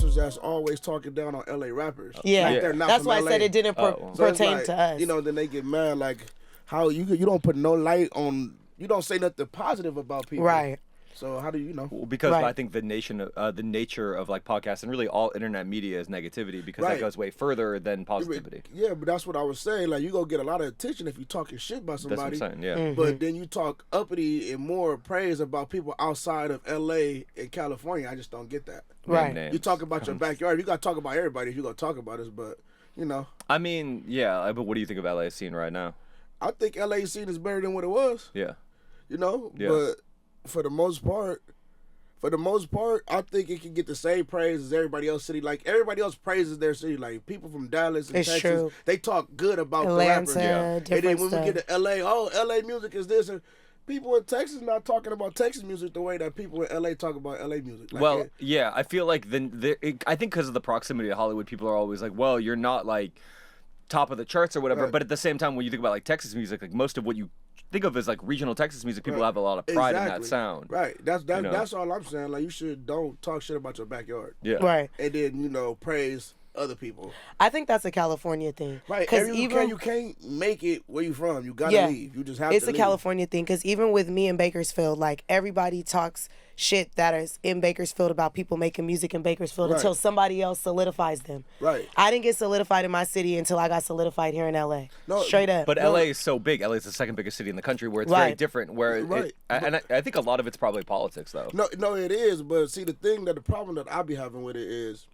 podcasters that's always talking down on LA rappers. Yeah, like they're not that's from why I LA. said it didn't So it's pertain like, to us. You know, then they get mad like how you don't put no light on. You don't say nothing positive about people. Right. So how do you know? Well, because Right. I think the nature of like podcasts and really all internet media is negativity because that Right. goes way further than positivity. Yeah, but that's what I was saying. Like you gonna get a lot of attention if you talking shit about somebody. That's what I'm saying. Yeah. Mm-hmm. But then you talk uppity and more praise about people outside of LA and California. I just don't get that. Right. Names. You talk about your backyard. You gotta talk about everybody if you gonna talk about us. But you know, I mean, yeah. But what do you think of LA scene right now? I think LA scene is better than what it was. Yeah. You know, Yeah. but for the most part, I think it can get the same praise as everybody else city. Like everybody else praises their city. Like people from Dallas and It's Texas, true. they talk good about Atlanta, the rappers. And then when different we get to LA, oh, LA music is this. And people in Texas not talking about Texas music the way that people in LA talk about LA music. Like, Well, yeah, I feel like I think because of the proximity to Hollywood, people are always like, well, you're not like top of the charts or whatever. Right. But at the same time, when you think about like Texas music, like most of what you think of as like regional Texas music, people Right. have a lot of pride in that Exactly. sound. Right. That's You know? that's all I'm saying. Like you don't talk shit about your backyard. Yeah. Right. And then praise other people. I think that's a California thing. Right. Because You can't make it where you from. You gotta Yeah. leave. You just have It's to a leave. California thing, because even with me in Bakersfield, like everybody talks shit that is in Bakersfield about people making music in Bakersfield Right. until somebody else solidifies them. Right. I didn't get solidified in my city until I got solidified here in LA. No, Straight up. But LA is so big. LA is the second biggest city in the country, where it's very Right. different. Where Right. I think a lot of it's probably politics, though. No, it is. But see, the problem that I be having with it is,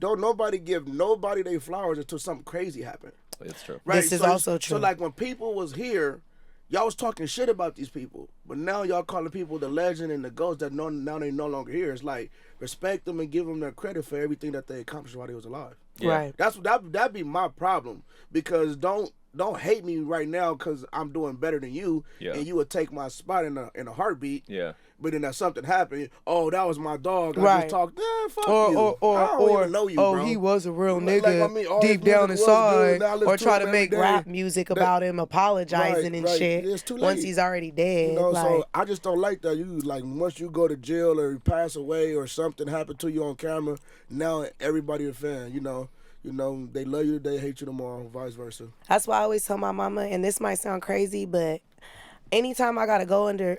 don't nobody give nobody their flowers until something crazy happen. It's true. Right. This is also true. So like when people was here, y'all was talking shit about these people, but now y'all calling people the legend and the ghost that now they no longer here. It's like respect them and give them their credit for everything that they accomplished while they was alive. Yeah. Right. That's that'd be my problem, because don't hate me right now because I'm doing better than you, Yeah. and you would take my spot in a heartbeat. Yeah. But then that something happened. Oh, that was my dog. I Right. just talked. Fuck Or, you. or, I don't or, even know you, oh, bro. he was a real Like, nigga I mean, all his deep down music was good. inside. Now I listen Or to try him to every make day. rap music about him apologizing and right. shit It's too once late. he's already dead. You know, like, so I just don't like that. You like once you go to jail or you pass away or something happened to you on camera, now everybody a fan. You know, they love you today, hate you tomorrow, vice versa. that's why I always tell my mama, and this might sound crazy, but anytime I gotta go to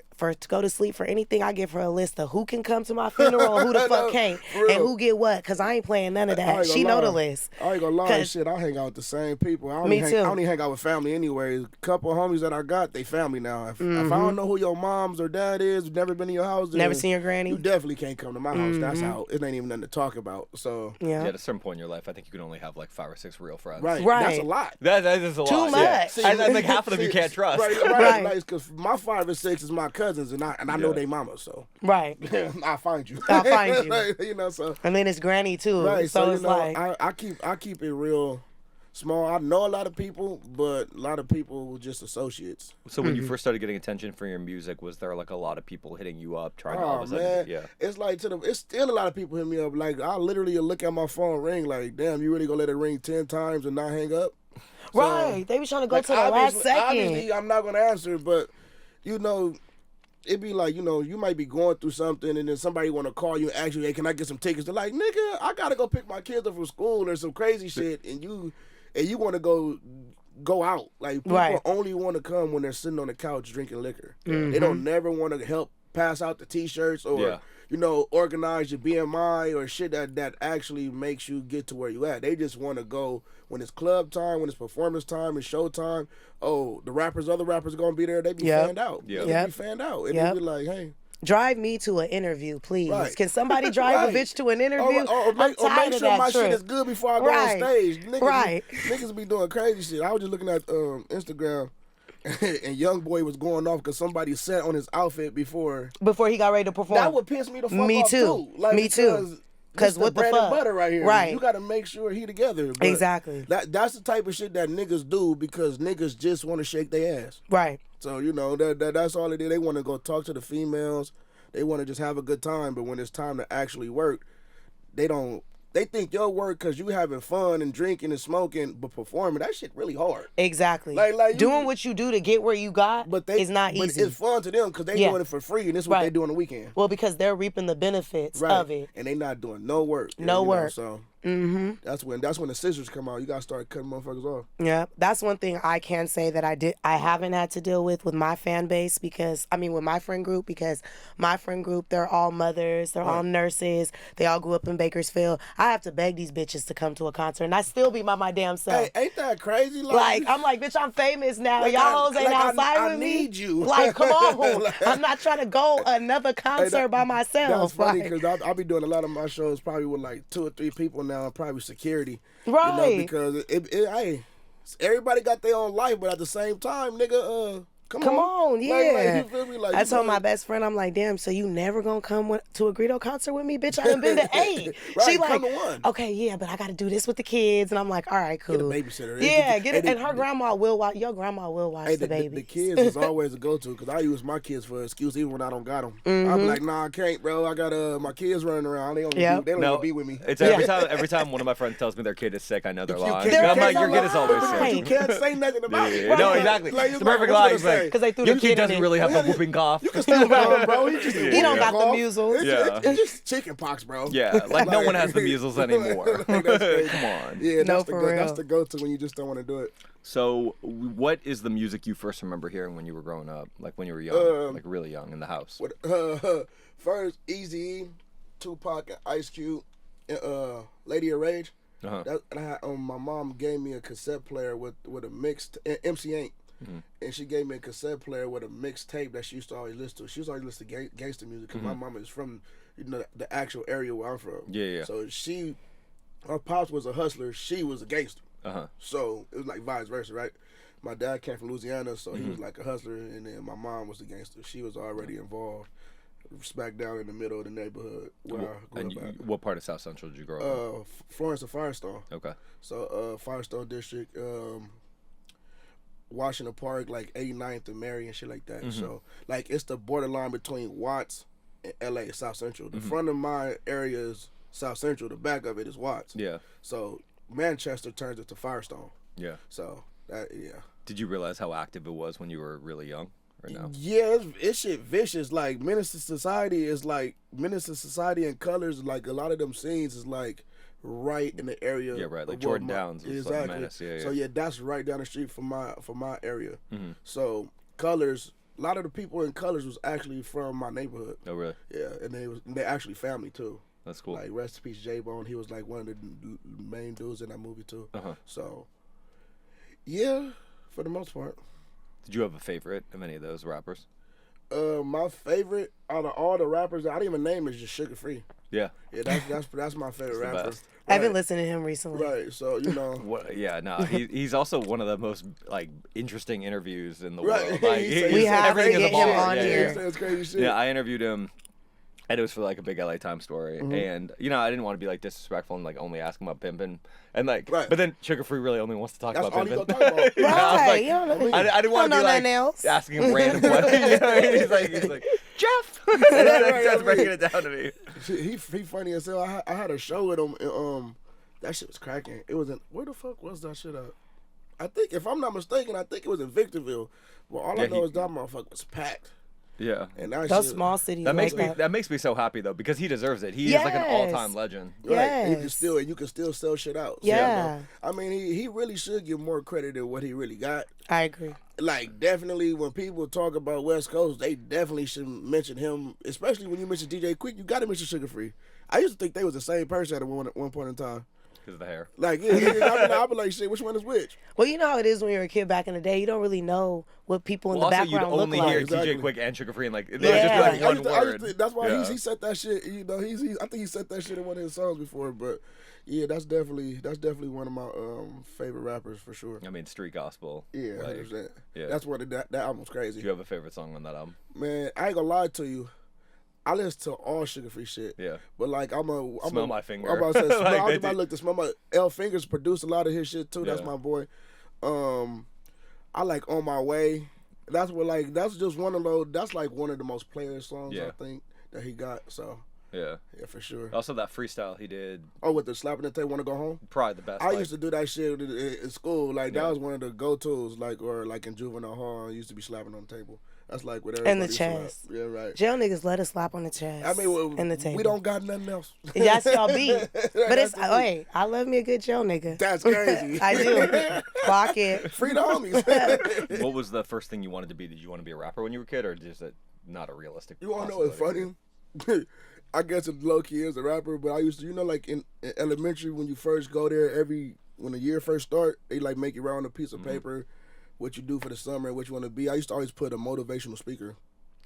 go to sleep for anything, I give her a list of who can come to my funeral and who the fuck can't, for real. and who get what, because I ain't playing none of I ain't that. gonna She know lie. the list. I ain't gonna lie, 'Cause- shit. I hang out with the same people. I Me don't too. even hang out with family anyways. A couple of homies that I got, they family now. If I don't know who your moms or dad is, never been in your house, Never then seen your granny? you definitely can't come to my house. That's how it ain't even nothing to talk about. So Yeah. Yeah, at a certain point in your life, I think you can only have like 5 or 6 real friends. right, Right. that's a lot. That is a Too lot. much. Yeah. See, I think half of them you can't trust. Right, Right. Like, because my 5 or 6 is my cousins, and I know Yeah. they mamas, so Right. I'll find you. I'll find you. Like, you know, so And then it's granny too. right. So So, it's you know, like, I keep it real small. I know a lot of people, but a lot of people were just associates. So when you first started getting attention for your music, was there like a lot of people hitting you up trying to all Oh of a sudden? man, Yeah. it's like it's still a lot of people hit me up. Like I literally look at my phone ring, like, damn, you really gonna let it ring 10 times and not hang up? So, right. They was trying to go like, to the last obviously, second. I'm not gonna answer, but it'd be like, you might be going through something and then somebody want to call you and ask you, hey, can I get some tickets? They're like, nigga, I gotta go pick my kids up from school or some crazy shit, and you want to go out. Like people Right. only want to come when they're sitting on the couch drinking liquor. They don't never want to help pass out the T-shirts or Yeah. organize your BMI or shit that actually makes you get to where you at. They just want to go when it's club time, when it's performance time, and show time. Oh, the other rappers gonna be there. They be Yep. fanned out. Yep. They Yep. be fanned out, and Yep. they be like, hey. Drive me to an interview, please. Right. Can somebody drive Right. a bitch to an interview? Or make I'm tired of sure that my trip. shit is good before I go Right. on stage. Niggas, Right. Niggas be doing crazy shit. I was just looking at Instagram, and Young Boy was going off because somebody sat on his outfit before. Before he got ready to perform. That would piss me the fuck Me off too. Like, Me too. Because what the bread fuck? and butter right here. Right. You got to make sure he together. But Exactly. That's the type of shit that niggas do because niggas just want to shake their ass. Right. So that's all it is. They want to go talk to the females. They want to just have a good time. But when it's time to actually work, they don't they think your work because you having fun and drinking and smoking, but performing, that shit really hard. Exactly. Like doing what you do to get where you got is not but easy. it's fun to them because they doing it for free, and this is what they do on the weekend. Well, because they're reaping the benefits of it. And they not doing no work. No work. So that's when the scissors come out. You gotta start cutting motherfuckers off. Yeah, that's one thing I can say that I haven't had to deal with my fan base with my friend group, because my friend group, they're all mothers, they're all nurses, they all grew up in Bakersfield. I have to beg these bitches to come to a concert, and I still be by my damn self. Hey, ain't that crazy? Like I'm like, bitch, I'm famous now. Y'all hoes ain't outside with me. I need you. Like, come on. I'm not trying to go another concert by myself. That's funny because I'll be doing a lot of my shows probably with like 2 or 3 people now, and probably security. Right. Because everybody got their own life, but at the same time, nigga, come on. Yeah. Like, you feel me? Like, I told my best friend, I'm like, damn, so you never gonna come to a Greedo concert with me? Bitch, I done been to 8. Right, She come like, to 1. okay, yeah, but I gotta do this with the kids. And I'm like, all right, cool. Get a babysitter. Yeah, get it. And her grandma will watch, your grandma will watch the baby. The kids is always a go-to because I use my kids for an excuse even when I don't got them. I'm like, nah, I can't, bro. I got my kids running around. They don't even be with me. It's every time one of my friends tells me their kid is sick, I know they're lying. I'm like, your kid is always sick. You sick. can't say nothing about it. No, exactly. Like, it's the perfect lie. Because they threw your the kid kid doesn't in really have the whooping cough. You can still run him, bro. He don't got the measles. It's just chicken pox, bro. Yeah, like no one has the measles anymore. Come on. Yeah, No, for real. That's the go-to when you just don't want to do it. So, what is the music you first remember hearing when you were growing up? Like when you were young, like really young in the house? First, Eazy-E, Tupac, and Ice Cube, and Lady of Rage. My mom gave me a cassette player with a mixed MC Ain't. And she gave me a cassette player with a mixtape that she used to always listen to. She used to always listen to gangster music because my mama is from the actual area where I'm from. Yeah. So her pops was a hustler. She was a gangster. So it was like vice versa, right? My dad came from Louisiana, so he was like a hustler, and then my mom was the gangster. She was already involved, smack down in the middle of the neighborhood where I grew up at. What part of South Central did you grow up? Florence and Firestone. Okay. So Firestone District, Washington Park, like 89th and Mary and shit like that. So like it's the borderline between Watts and LA, South Central. The front of my area is South Central. The back of it is Watts. Yeah. So Manchester turns into Firestone. Yeah. So yeah. Did you realize how active it was when you were really young? Or no? Yeah, it's shit vicious. Like Menace to Society and Colors. Like a lot of them scenes is like right in the area. Yeah, right. Like Jordan Downs was like Menace. Yeah. So yeah, that's right down the street from my area. So Colors, a lot of the people in Colors was actually from my neighborhood. Oh really? Yeah, and they actually family too. That's cool. Like rest in peace, J-Bone. He was like one of the main dudes in that movie too. So yeah, for the most part. Did you have a favorite of any of those rappers? My favorite out of all the rappers, I didn't even name is just Sugar Free. Yeah. Yeah, that's my favorite rapper. Best. Right. I've been listening to him recently. Right, so you know. He's also one of the most like interesting interviews in the Right. world. Like, We have to get him on here. He says crazy shit. Yeah, I interviewed him. And it was for like a big LA Times story, and I didn't want to be like disrespectful and like only ask him about pimping, and like, but then Sugar Free really only wants to talk about pimping. That's all you gonna talk about. Right? I didn't want to be like asking him random questions. He's like Jeff. That's breaking it down to me. He funny as hell. I had a show with him. And, that shit was cracking. It was in where the fuck was that shit at? I think if I'm not mistaken, it was in Victorville. But all I know is that motherfucker was packed. Yeah, and those small cities. That makes me so happy though because he deserves it. He is like an all-time legend. Right, yes. You can still sell shit out. So, yeah, I mean he really should get more credit than what he really got. I agree. Like definitely when people talk about West Coast, they definitely should mention him. Especially when you mention DJ Quick, you got to mention Sugar Free. I used to think they was the same person at one point in time. Because of the hair. Like, I'll be like, shit, which one is which? Well, you know how it is when you're a kid back in the day. You don't really know what people in the background look like. Also, you'd only hear DJ Quick and Sugar Free, and like, they would just be like one word. That's why he said that shit. You know, I think he said that shit in one of his songs before. But yeah, that's definitely one of my favorite rappers for sure. I mean, street gospel. Yeah, 100%. Yeah, that's what that album's crazy. Do you have a favorite song on that album? Man, I ain't gonna lie to you. I listen to all Sugar Free shit. Yeah. But like Smell My Finger. I'm about to say, I was about to look to Smell My L Fingers produced a lot of his shit too. That's my boy. I like On My Way. That's just one of those. That's like one of the most played songs I think that he got. So Yeah. Yeah, for sure. Also, that freestyle he did. Oh, with the slapping the table, want to go home? Probably the best. I used to do that shit in school. Like, that Yeah. was one of the go-tos. Like, or like in Juvenile Hall, I used to be slapping on the table. That's like what everybody And the used to chest. rap. Yeah, right. Jail niggas let us slap on the chest. I mean, and the table. we don't got nothing else. Yes, y'all be. But it's, hey, I love me a good jail nigga. That's crazy. I do. Clock it. Free the homies. What was the first thing you wanted to be? Did you want to be a rapper when you were a kid, or is it not a realistic? You want to know what's funny? I guess it low key is a rapper, but I used to, like in elementary when you first go there, when the year first start, they like make you write on a piece of paper what you do for the summer and what you want to be. I used to always put a motivational speaker.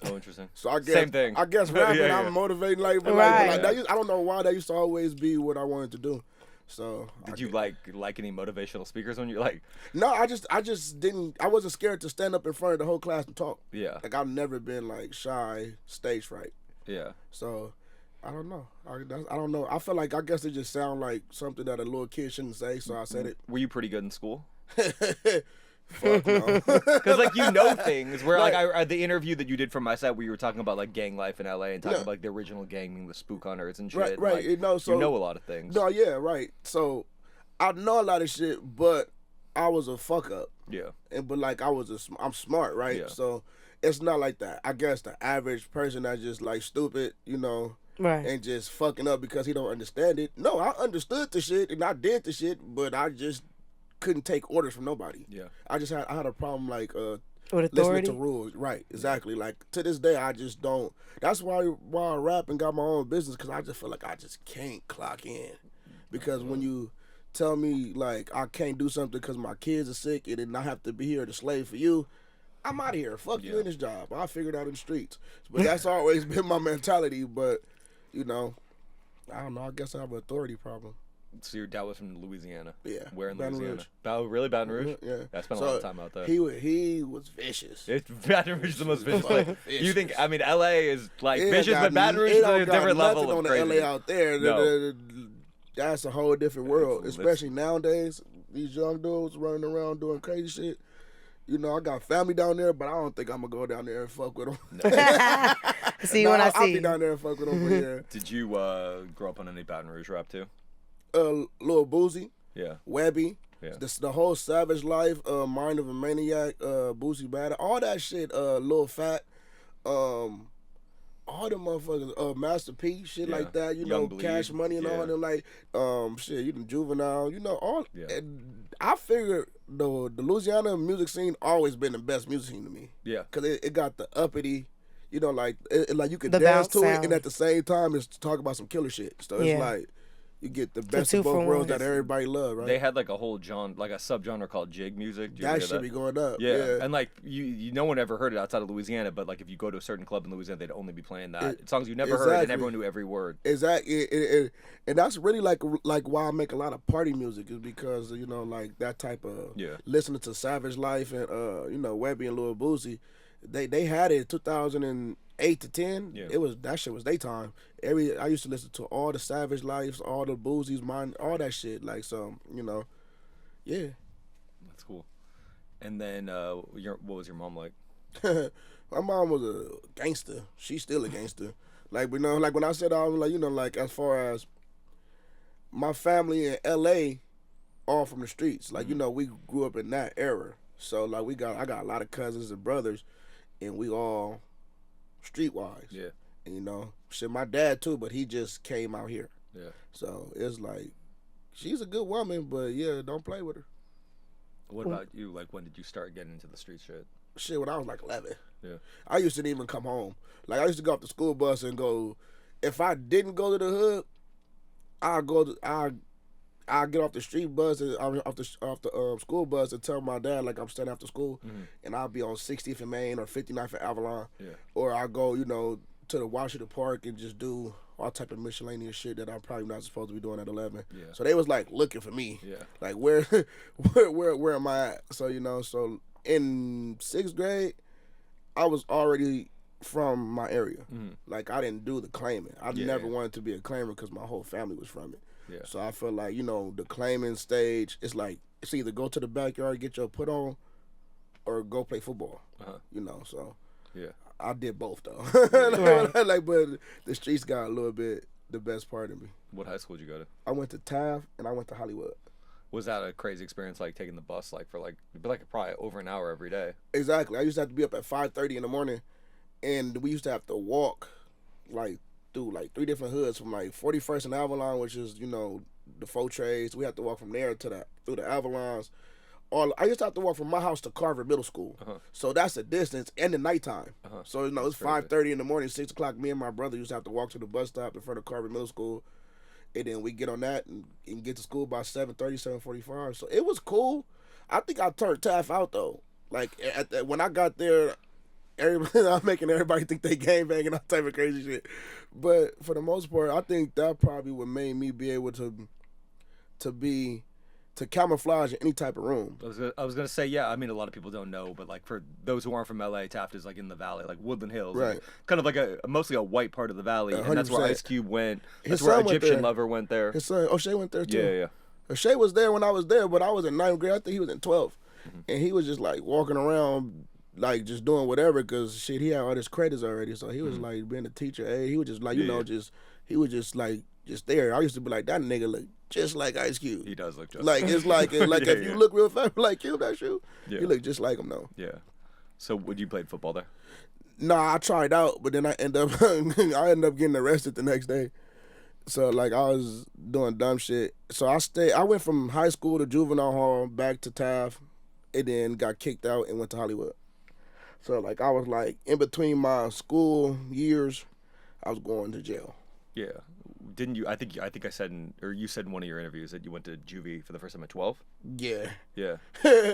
Oh, interesting. So I guess Same thing. I guess rapping, Yeah. I'm motivating like, but Right. like that I don't know why that used to always be what I wanted to do. So Did you like any motivational speakers when you're like? No, I just didn't. I wasn't scared to stand up in front of the whole class and talk. Yeah. Like I've never been like shy, stage fright. Yeah. So I don't know. I don't know. I feel like I guess it just sound like something that a little kid shouldn't say. So I said it. Were you pretty good in school? Fuck no. Because like you know things. Where like the interview that you did for my set, where you were talking about like gang life in LA and talking about like the original gang being the spook hunters and shit. Right. Like, So you know a lot of things. No, yeah, right. So I know a lot of shit, but I was a fuck up. Yeah. But like I'm smart, right? Yeah. So it's not like that. I guess the average person that's just like stupid, Right. and just fucking up because he don't understand it. No, I understood the shit and I did the shit, but I just couldn't take orders from nobody. Yeah. I had a problem like With listening authority. to rules. Right, exactly. Like to this day, I just don't. That's why I rap and got my own business, because I just feel like I just can't clock in. Because when you tell me like I can't do something because my kids are sick and then I have to be here to slave for you, I'm out of here. Fuck you in this job. I'll figure it out in the streets. But that's always been my mentality. But I don't know. I guess I have an authority problem. So your dad was from Louisiana. Yeah. Where in Baton Louisiana? Rouge. Really, Baton Rouge? Yeah. I spent a lot of time out there. He was vicious. Baton Rouge is the most vicious place. Vicious. You think? I mean, LA is like It vicious, got- but Baton Rouge it is don't a got different level nothing of on crazy. the LA out there. No. That's a whole different world, It's- especially nowadays. These young dudes running around doing crazy shit. I got family down there, but I don't think I'm gonna go down there and fuck with them. See when I I'll see be you. down there and fuck with them. But yeah, Did you grow up on any Baton Rouge rap too? Lil Boozy, Yeah. Webby, Yeah. the whole Savage Life, Mind of a Maniac, Boosie Badder, all that shit. Lil Fat, all them motherfuckers, Master P, shit Yeah. like that. Young Bleed, Cash Money and yeah. all them, like, shit, Juvenile, all. Yeah. And I figured the Louisiana music scene always been the best music scene to me. Yeah. Cause it got the uppity, like you could The dance bounce to it, sound. and at the same time it's talk about some killer shit. So it's Yeah. like you get the best two of for both worlds one. that everybody love, right? They had like a whole genre, like a subgenre called jig music. Did you ever that hear should be going up. Yeah. And like no one ever heard it outside of Louisiana, but like if you go to a certain club in Louisiana, they'd only be playing that songs you never heard, and exactly. everyone knew every word. Exactly, and that's really like why I make a lot of party music, is because like that type of listening to Savage Life and Webby and Lil Boosie, they had it 2008 to 10. Yeah. It was that shit was daytime. I used to listen to all the Savage Lives, all the Boosies, all that shit. Like yeah. That's cool. And then what was your mom like? My mom was a gangster. She's still a gangster. Like like when I said I was like like as far as my family in LA, all from the streets. Like we grew up in that era. So like I got a lot of cousins and brothers, and we all streetwise. Yeah. And shit, my dad too, but he just came out here. Yeah. So it's like she's a good woman, but yeah, don't play with her. What about you? Like when did you start getting into the street shit? Shit, when I was like 11. Yeah. I used to even come home. Like I used to go off the school bus and go. If I didn't go to the hood, I get off the street bus and off the school bus and tell my dad like I'm staying after school, and I'll be on 60th and Main or 59th and Avalon, or I go to the Washington Park and just do all type of miscellaneous shit that I'm probably not supposed to be doing at 11. Yeah. So they was like looking for me. Yeah. Like where am I at? So so in 6th grade, I was already from my area. Like I didn't do the claiming. I never wanted to be a claimer because my whole family was from it. Yeah. So I feel like the claiming stage, it's like it's either go to the backyard, get your put on, or go play football. Uh-huh. So Yeah. I did both though. Right. Like, but the streets got a little bit the best part of me. What high school did you go to? I went to Taft and I went to Hollywood. Was that a crazy experience, like taking the bus, like for like, it'd be like probably over an hour every day? Exactly. I used to have to be up at 5:30 in the morning, and we used to have to walk, like through like 3 different hoods from like 41st and Avalon, which is the 4 trades. We had to walk from there to through the Avalons. I used to have to walk from my house to Carver Middle School, so that's the distance and the nighttime. So it's 5:30 in the morning, 6 o'clock. Me and my brother used to have to walk to the bus stop in front of Carver Middle School. And then we get on that and get to school by 7:30, 7:45. So it was cool. I think I turned Taft out, though. Like, when I got there, I'm making everybody think they gang banging, all type of crazy shit. But for the most part, I think that probably what made me be able to camouflage in any type of room. I was gonna say, yeah. I mean, a lot of people don't know, but like for those who aren't from LA, Taft is like in the valley, like Woodland Hills, right? Kind of like mostly a white part of the valley, 100%. And that's where Ice Cube went. That's His where son went Egyptian there. Lover went there. His son O'Shea went there too. Yeah. O'Shea was there when I was there, but I was in 9th grade. I think he was in 12th, and he was just like walking around, like just doing whatever, cause shit, he had all his credits already. So he was like being a teacher. Hey, he was just like he was just like just there. I used to be like, that nigga look just like Ice Cube. He does look just like it's like if you look real fast like him, that's you. Yeah. You look just like him though. Yeah. So would you played football there? Nah, I tried out, but then I ended up getting arrested the next day. So like I was doing dumb shit. So I went from high school to Juvenile Hall back to Taft, and then got kicked out and went to Hollywood. So like I was like in between my school years, I was going to jail. Yeah. Didn't you? I think I said you said in one of your interviews that you went to juvie for the first time at 12. Yeah. Yeah.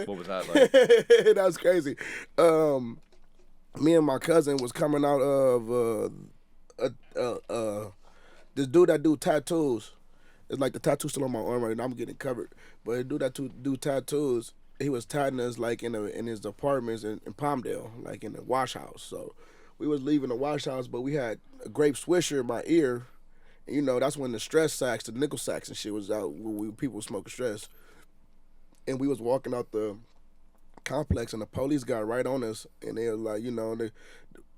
What was that like? That was crazy. Me and my cousin was coming out of this dude that do tattoos. It's like the tattoo still on my arm right now. I'm getting covered. But the dude that do tattoos, he was tatting us like in his apartments in Palmdale, like in the wash house. So we was leaving the wash house, but we had a grape swisher in my ear. You know, that's when the stress sacks, the nickel sacks and shit was out when people were smoking stress. And we was walking out the complex and the police got right on us and they were like,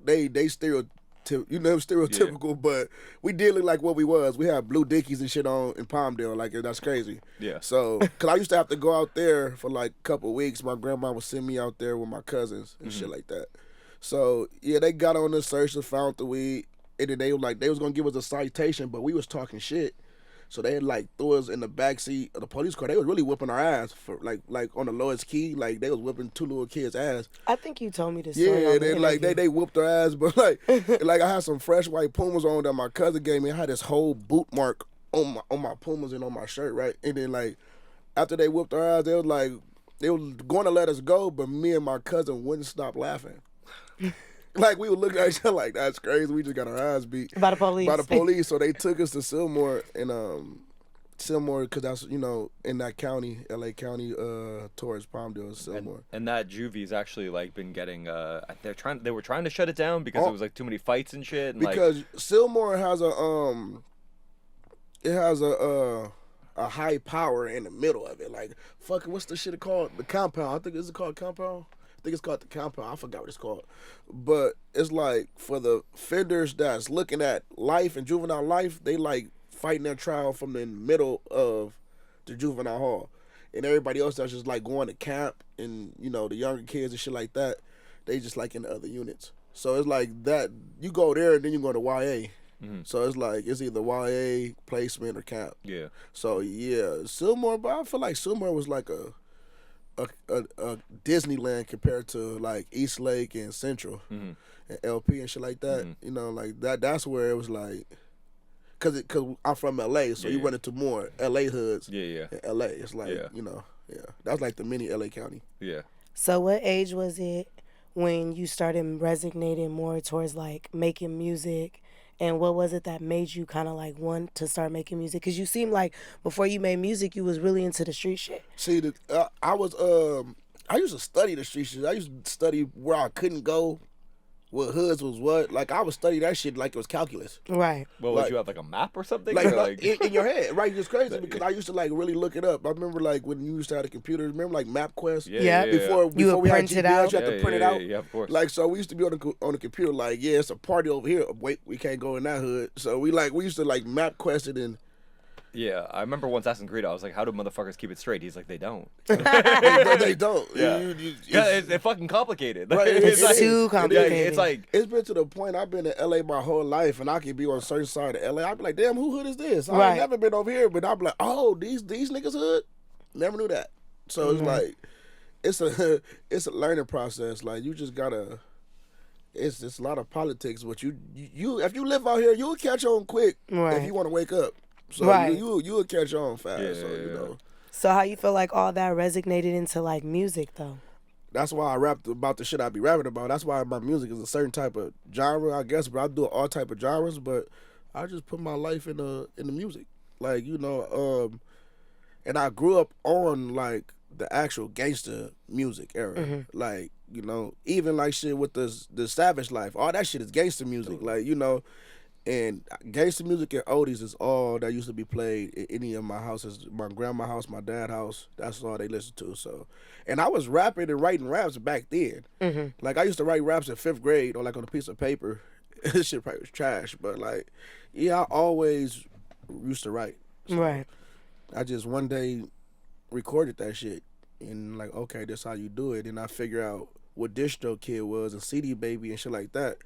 they stereotypical, but we did look like what we was. We had blue dickies and shit on in Palmdale, like that's crazy. Yeah. So, cause I used to have to go out there for like a couple of weeks. My grandma would send me out there with my cousins and shit like that. So yeah, they got on the search and found the weed. And then they was gonna give us a citation, but we was talking shit. So they had like threw us in the back seat of the police car. They was really whipping our ass for like on the lowest key. Like they was whipping 2 little kids' ass. I think you told me this story. Yeah, they whooped our ass, but like I had some fresh white Pumas on that my cousin gave me. I had this whole boot mark on my Pumas and on my shirt, right? And then like after they whooped our ass, they were going to let us go, but me and my cousin wouldn't stop laughing. Like, we would look at each other like, that's crazy. We just got our ass beat. By the police. So they took us to Sylmore, and Sylmore, because that's, in that county, L.A. County, towards Palmdale, Sylmore. And that juvie's actually, like, been getting, they were trying to shut it down because there was, like, too many fights and shit. And, because Sylmore has a high power in the middle of it. Like, fucking, what's the shit called? The compound. I think, is it called compound? I think it's called the compound. I forgot what it's called. But it's like for the offenders that's looking at life and juvenile life, they like fighting their trial from the middle of the juvenile hall. And everybody else that's just like going to camp and, the younger kids and shit like that, they just like in the other units. So it's like that. You go there and then you go to YA. Mm-hmm. So it's like it's either YA, placement, or camp. Yeah. So yeah, Sylmore, but I feel like Sylmore was like a Disneyland compared to like East Lake and Central and LP and shit like that. Like that's where it was like, cause I'm from LA, so you run into more LA hoods. In LA, it's like that's like the mini LA County. Yeah. So what age was it when you started resonating more towards like making music? And what was it that made you kind of like want to start making music? Because you seem like before you made music, you was really into the street shit. See, I used to study the street shit. I used to study where I couldn't go what hoods was what. Like, I would study that shit like it was calculus. Right. Well, like, would you have like a map or something? Like, or in your head, right? It's crazy because I used to like really look it up. I remember like when you used to have a computer. Remember like MapQuest? Yeah. Before you we had print it GPS, out. you had to print it out. Yeah, of course. Like, so we used to be on the computer. Like, yeah, it's a party over here. Wait, we can't go in that hood. So we used to like MapQuest it and. Yeah, I remember once asking Greedo, I was like, how do motherfuckers keep it straight? He's like, they don't. They don't. Yeah, it's fucking complicated. Right, It's like, too complicated. It's like... It's been to the point I've been in L.A. my whole life, and I could be on a certain side of L.A. I'd be like, damn, who hood is this? I ain't never been over here, but I'd be like, oh, these niggas hood? Never knew that. So it's like, it's a learning process. Like, you just gotta... It's a lot of politics, but you if you live out here, you'll catch on quick if you want to wake up. So you'll catch on fast. Yeah, so you know. So how you feel like all that resonated into like music though? That's why I rapped about the shit I be rapping about. That's why my music is a certain type of genre, I guess. But I do all type of genres. But I just put my life in the music, like and I grew up on like the actual gangster music era, like even like shit with the Savage Life, all that shit is gangster music, like and gangster music and oldies is all that used to be played in any of my houses, my grandma's house, my dad's house. That's all they listened to. So, and I was rapping and writing raps back then. Like I used to write raps in 5th grade or like on a piece of paper. This shit probably was trash, but like, yeah, I always used to write. So right. I just one day recorded that shit and like, okay, that's how you do it. And I figure out what Distro Kid was and CD Baby and shit like that.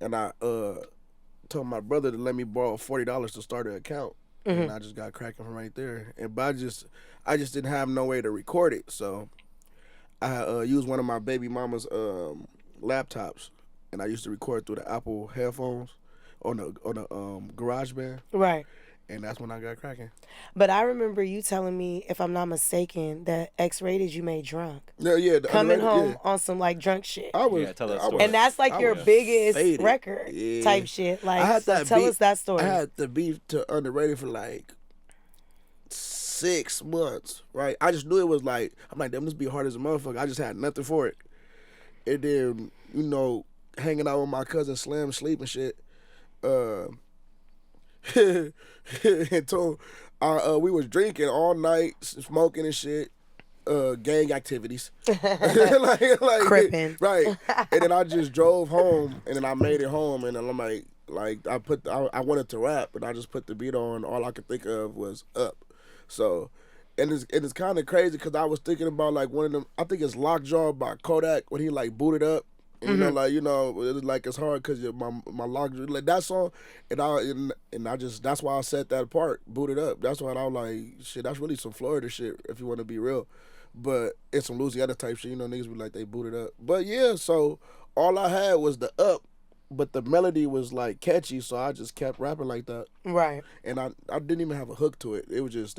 And I told my brother to let me borrow $40 to start an account, and I just got cracking from right there. And but I just didn't have no way to record it, so I used one of my baby mama's laptops, and I used to record through the Apple headphones on the GarageBand. Right. And that's when I got cracking. But I remember you telling me, if I'm not mistaken, that X-Rated you made drunk. Yeah. Coming home on some like drunk shit. I was, tell that story. And that's like your biggest faded. record type shit. Like, tell us that story. I had the beef to Underrated for like 6 months, right? I just knew it was like, I'm like, damn, this be hard as a motherfucker. I just had nothing for it. And then, hanging out with my cousin Slim, sleep and shit. And told we was drinking all night, smoking and shit, gang activities, like Crippin'. right. And then I just drove home, and then I made it home, and then I'm like I wanted to rap, but I just put the beat on. All I could think of was Up. So, and it's kind of crazy because I was thinking about like one of them. I think it's Lockjaw by Kodak when he like booted up. And, it's like it's hard because my lock like that song, and I just that's why I set that apart, booted up. That's why I was like, shit, that's really some Florida shit if you want to be real, but it's some Louisiana type shit. Niggas be like they booted up, but yeah. So all I had was the Up, but the melody was like catchy, so I just kept rapping like that. Right. And I didn't even have a hook to it. It was just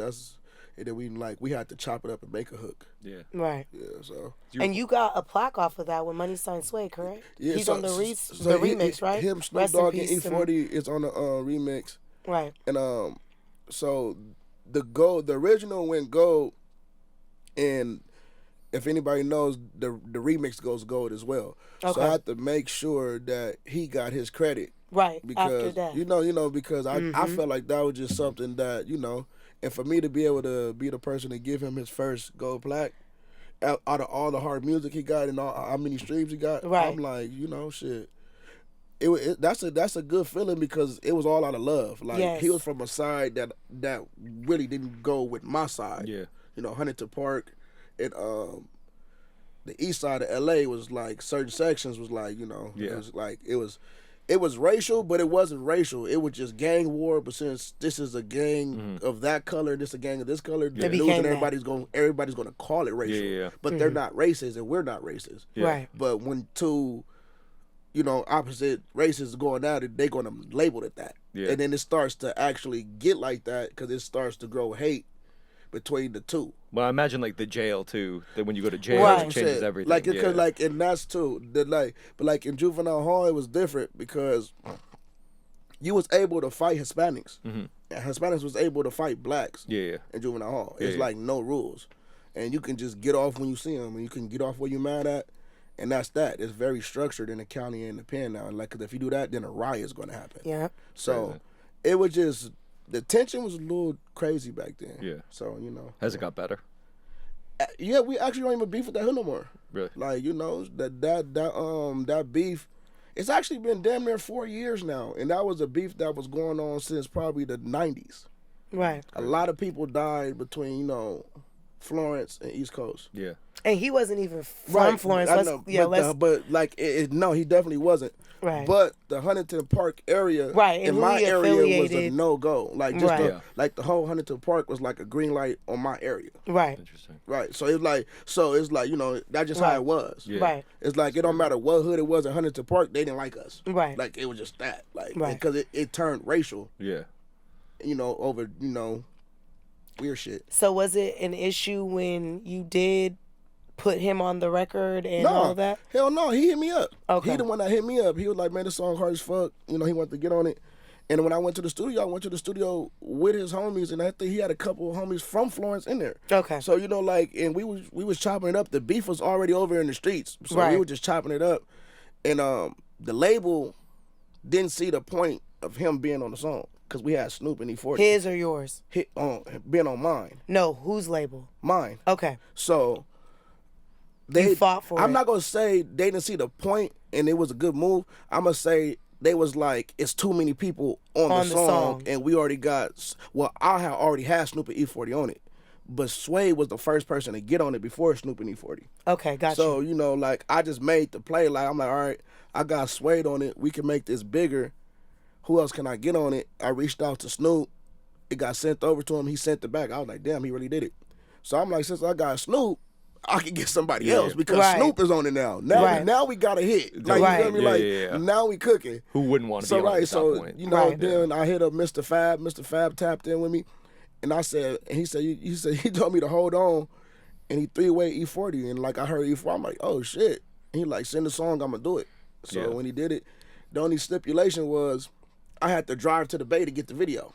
and then we had to chop it up and make a hook. Yeah. Right. Yeah. So. And you got a plaque off of that with MoneySign Suede, correct? Yeah. He's on the remix, right? Him, Snoop Dogg, and E-40 is on the remix. Right. And so the original went gold, and if anybody knows, the remix goes gold as well. Okay. So I had to make sure that he got his credit. Right. Because after that. Because I felt like that was just something that and for me to be able to be the person to give him his first gold plaque, out of all the hard music he got and all how many streams he got, right. I'm like, shit. That's a good feeling because it was all out of love. Like he was from a side that really didn't go with my side. Yeah. Huntington Park, and the east side of LA was like certain sections was like it was racial, but it wasn't racial. It was just gang war. But since this is a gang of that color, this a gang of this color, the news and everybody's gonna call it racial. Yeah. But they're not racist, and we're not racist. Yeah. Right. But when two, opposite races going at it, they're gonna label it that. Yeah. And then it starts to actually get like that because it starts to grow hate between the two. Well, I imagine like the jail too. That when you go to jail, right. it changes everything. And that's too. But like in Juvenile Hall, it was different because you was able to fight Hispanics. And Hispanics was able to fight blacks. Yeah. In Juvenile Hall, it's like no rules, and you can just get off when you see them, and you can get off where you mad at, And that's that. It's very structured in the county and the pen now. And like, cause if you do that, then a riot is going to happen. Yeah. So it was just, the tension was a little crazy back then. Yeah. So, you know. Has it got better? Yeah, we actually don't even beef with that hood no more. Really? Like, you know, that beef, it's actually been damn near 4 years now. And that was a beef that was going on since probably the 90s. Right. A lot of people died between, you know, Florence and East Coast. Yeah. And he wasn't even from Florence. I know, but like, no, he definitely wasn't. Right. But the Huntington Park area, in my area was a no-go. Like, just right. the whole Huntington Park was like a green light on my area. Right. Interesting. Right. So it's like, you know, that's just how it was. Yeah. Right. It's like, it don't matter what hood it was in Huntington Park, they didn't like us. Right. Like, it was just that. Like, right. because it turned racial. Yeah. You know, over, you know, weird shit. So was it an issue when you did put him on the record and all of that? Hell no, he hit me up. Okay. He the one that hit me up. He was like, man, this song hard as fuck. You know, he wanted to get on it. And when I went to the studio, I went to the studio with his homies, and I think he had a couple of homies from Florence in there. Okay. So, you know, like, and we was chopping it up. The beef was already over in the streets. So right. we were just chopping it up. And the label didn't see the point of him being on the song. Because we had Snoop and E-40. His or yours? Being on mine. No, whose label? Mine. Okay. So they fought for I'm not going to say they didn't see the point and it was a good move. I'm going to say they was like, it's too many people on the song. And we already got, I had already had Snoop and E-40 on it. But Suede was the first person to get on it before Snoop and E-40. Okay, gotcha. So, you know, like, I just made the play. Like, I'm like, all right, I got Suede on it. We can make this bigger. Who else can I get on it? I reached out to Snoop. It got sent over to him. He sent it back. I was like, damn, he really did it. So I'm like, since I got Snoop, I can get somebody else because right. Snoop is on it now. Now we got a hit. Like, right. You feel me? Like, now we cooking. Who wouldn't want to be on it at that point? You know, then I hit up Mr. Fab. Mr. Fab tapped in with me. And I said, and he told me to hold on. And he 3-way E-40. And like, I heard E-40. I'm like, oh, shit. And he like, send the song, I'm going to do it. So when he did it, the only stipulation was, I had to drive to the Bay to get the video.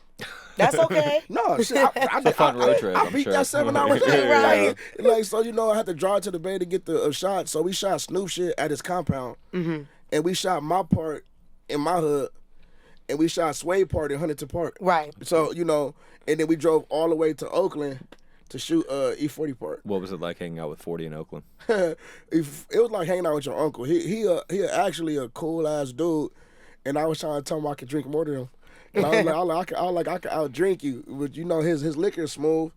That's okay. No, shit, I a fun road trip. I beat that 7 hours. Right. Like, so, you know, I had to drive to the Bay to get the shot. So we shot Snoop shit at his compound. Mm-hmm. And we shot my part in my hood. And we shot Suede part in Huntington Park. Right. So, you know, and then we drove all the way to Oakland to shoot E-40 part. What was it like hanging out with 40 in Oakland? It was like hanging out with your uncle. He actually a cool ass dude. And I was trying to tell him I could drink more than him. And I was like, I could out-drink you. But, you know, his liquor is smooth.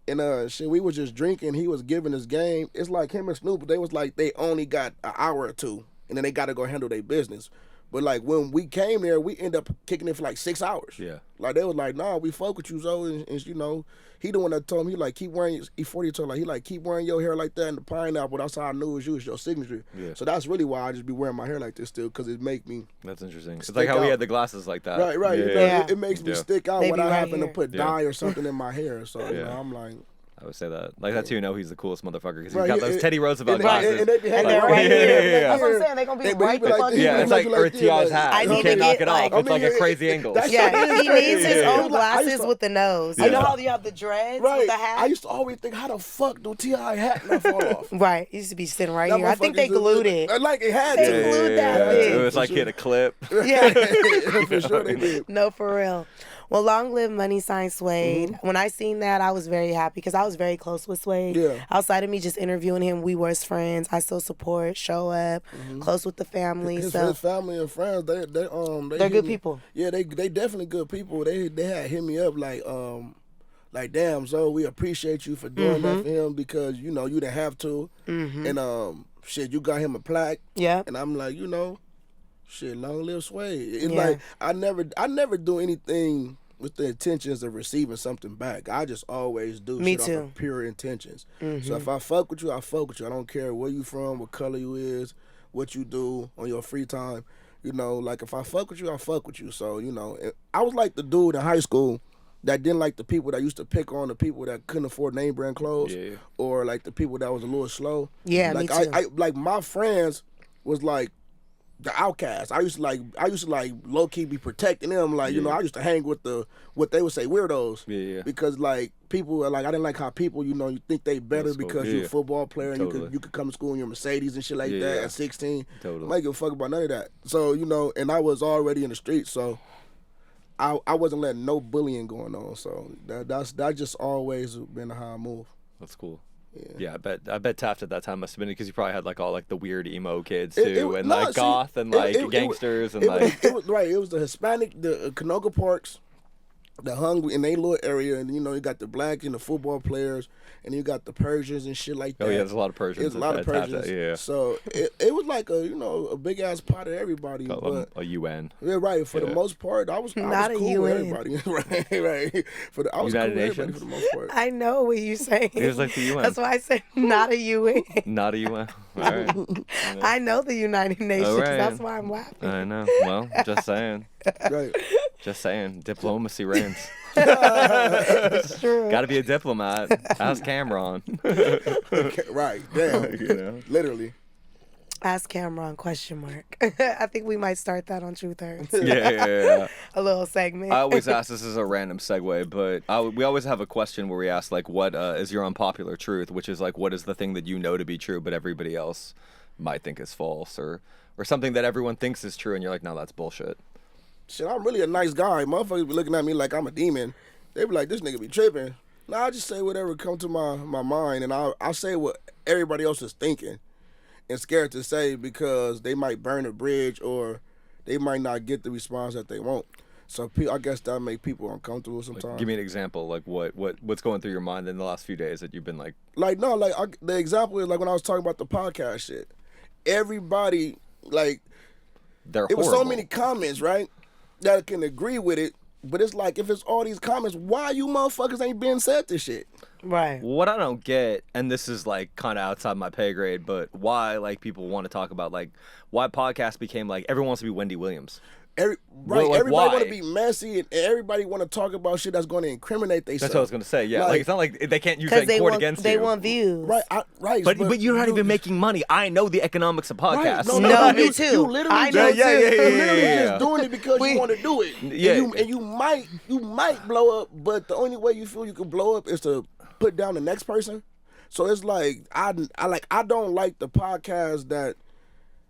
And shit, we was just drinking. He was giving his game. It's like him and Snoop, they was like, they only got an hour or two. And then they got to go handle their business. But, like, when we came there, we ended up kicking it for, like, 6 hours. Yeah. Like, they was like, nah, we fuck with you, Zoe. And you know, he the one that told me, he, like, keep wearing, E-40 told, like, he, like, keep wearing your hair like that in the pineapple. That's how I knew it was you. It's your signature. Yeah. So that's really why I just be wearing my hair like this still, because it make me. That's interesting. It's like how we had the glasses like that. Right. Yeah. You know, it makes me stick out when I happen to put dye or something in my hair. So, you know, I'm like. I would say that. Like, that's how you know he's the coolest motherfucker, because he's got those Teddy Roosevelt glasses. And they're right here. That's what I'm saying. They're going to be right before you. Yeah, it's like T.I.'s hat. You can't knock it off. It's like a crazy angle. Yeah, he needs his own glasses with the nose. You know how you have the dreads with the hat? I used to always think, how the fuck do T.I. hat not fall off? Right. It used to be sitting right here. I think they glued it. Like it had to. They glued that bitch. It was like he had a clip. Yeah. For sure they did. No, for real. Well, long live MoneySign Suede. Mm-hmm. When I seen that, I was very happy because I was very close with Suede. Yeah. Outside of me just interviewing him, we were his friends. I still support, show up, close with the family. His so family and friends, they're good people. Yeah, they definitely good people. They had hit me up like damn, so we appreciate you for doing that for him because you know you didn't have to, and shit, you got him a plaque. Yeah. And I'm like, you know. Shit, long live Suede. It's like I never do anything with the intentions of receiving something back. I just always do shit off of pure intentions. So if I fuck with you, I fuck with you. I don't care where you from, what color you is, what you do on your free time. You know, like if I fuck with you, I fuck with you. So, you know, I was like the dude in high school that didn't like the people that used to pick on the people that couldn't afford name brand clothes or like the people that was a little slow. Yeah, like me too. I like my friends was like the outcast. I used to low key be protecting them. Like, you know, I used to hang with what they would say weirdos. Yeah. Because like people are like, I didn't like how people, you know, you think they better because you're a football player and you could come to school in your Mercedes and shit like that at 16. I don't give a fuck about none of that. So, you know, and I was already in the streets, so I wasn't letting no bullying going on. So that's just always been how I move. That's cool. Yeah, I bet Taft at that time must have been because you probably had like all like the weird emo kids too, and like goth and like gangsters and like. It was the Hispanic, the Canoga Parks, the hungry in their little area, and you know you got the black and the football players, and you got the Persians and shit like that. Oh yeah, there's a lot of Persians. There's a lot of Persians. Yeah. So it was like a big ass pot of everybody. But, a UN. Yeah, right. For the most part, I was cool with everybody. right. I was United cool with everybody for the most part. I know what you're saying. It was like the UN. That's why I said not a UN. Not a UN. All right. I know the United Nations. Right. That's why I'm laughing. I know. Well, just saying. Right. Just saying. Diplomacy reigns. It's true. Got to be a diplomat. How's Cameron? Right. Damn. You know? Literally. Ask Cameron ? I think we might start that on Truth Hurts. Yeah. A little segment. I always ask, this is a random segue, but we always have a question where we ask, like, what is your unpopular truth, which is, like, what is the thing that you know to be true, but everybody else might think is false, or something that everyone thinks is true, and you're like, no, that's bullshit. Shit, I'm really a nice guy. Motherfuckers be looking at me like I'm a demon. They be like, this nigga be tripping. Nah, I just say whatever come to my mind, and I'll say what everybody else is thinking and scared to say because they might burn a bridge or they might not get the response that they want. So I guess that make people uncomfortable sometimes. Like, give me an example, like what's going through your mind in the last few days that you've been like... The example is like when I was talking about the podcast shit. Everybody, like... It was so many comments, right? That can agree with it, but it's like if it's all these comments, why you motherfuckers ain't been said this shit? Right. What I don't get, and this is like kind of outside my pay grade, but why like people want to talk about like why podcasts became like everyone wants to be Wendy Williams. Everybody want to be messy and everybody want to talk about shit that's going to incriminate themselves. That's what I was going to say. Yeah, like it's not like they can't use that in court against you. They want views. Right. But you're not even making money. I know the economics of podcasts. Right. No, me too. You literally I know too. You literally just doing it because you want to do it. Yeah. And you might blow up, but the only way you feel you can blow up is to put down the next person. So it's like I don't like the podcasts that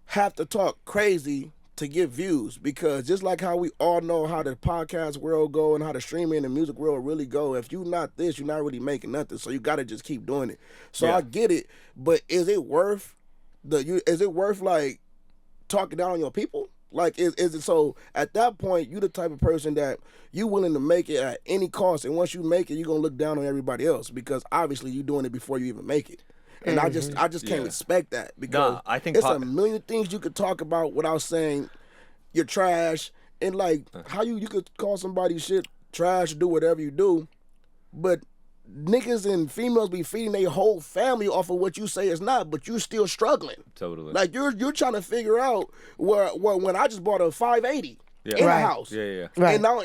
have to talk crazy to get views, because just like how we all know how the podcast world go and how the streaming and music world really go, if you not this, you're not really making nothing. So you got to just keep doing it. So I get it, but is it worth like talking down on your people? Like is it so at that point you the type of person that you willing to make it at any cost, and once you make it you're gonna look down on everybody else because obviously you're doing it before you even make it. And I just can't respect that because I think it's a million things you could talk about without saying you're trash, and like how you could call somebody shit trash, do whatever you do, but niggas and females be feeding their whole family off of what you say is not, but you're still struggling. Totally. Like you're trying to figure out where when I just bought a 580 in the house. Yeah. Right. And now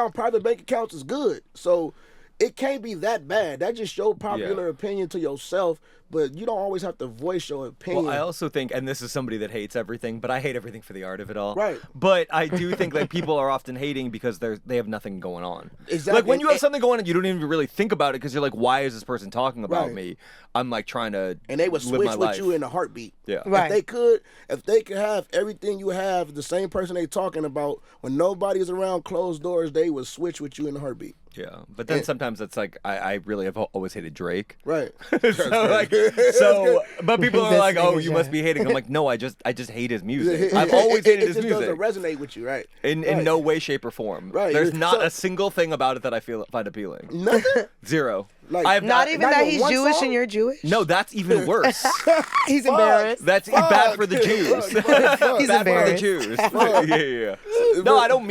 private bank accounts is good. So it can't be that bad. That just show popular opinion to yourself, but you don't always have to voice your opinion. Well, I also think, and this is somebody that hates everything, but I hate everything for the art of it all. Right. But I do think like people are often hating because they have nothing going on. Exactly. Like when you have something going on, you don't even really think about it because you're like, why is this person talking about me? I'm like trying to and they would switch with you in a heartbeat. Yeah. Right. If they could have everything you have, the same person they talking about, when nobody's around closed doors, they would switch with you in a heartbeat. Yeah, but then sometimes it's like I really have always hated Drake. Right. But people are like, "Oh, you must be hating." I'm like, "No, I just hate his music. I've always hated his music. It just doesn't resonate with you, right? In no way, shape, or form. Right. There's not a single thing about it that I find appealing. Nothing. Zero. Like, I have not even that he's Jewish song? and you're Jewish? No, that's even worse. He's embarrassed. That's bad for the Jews. He's bad for the embarrassed. Jews. Yeah. No, I don't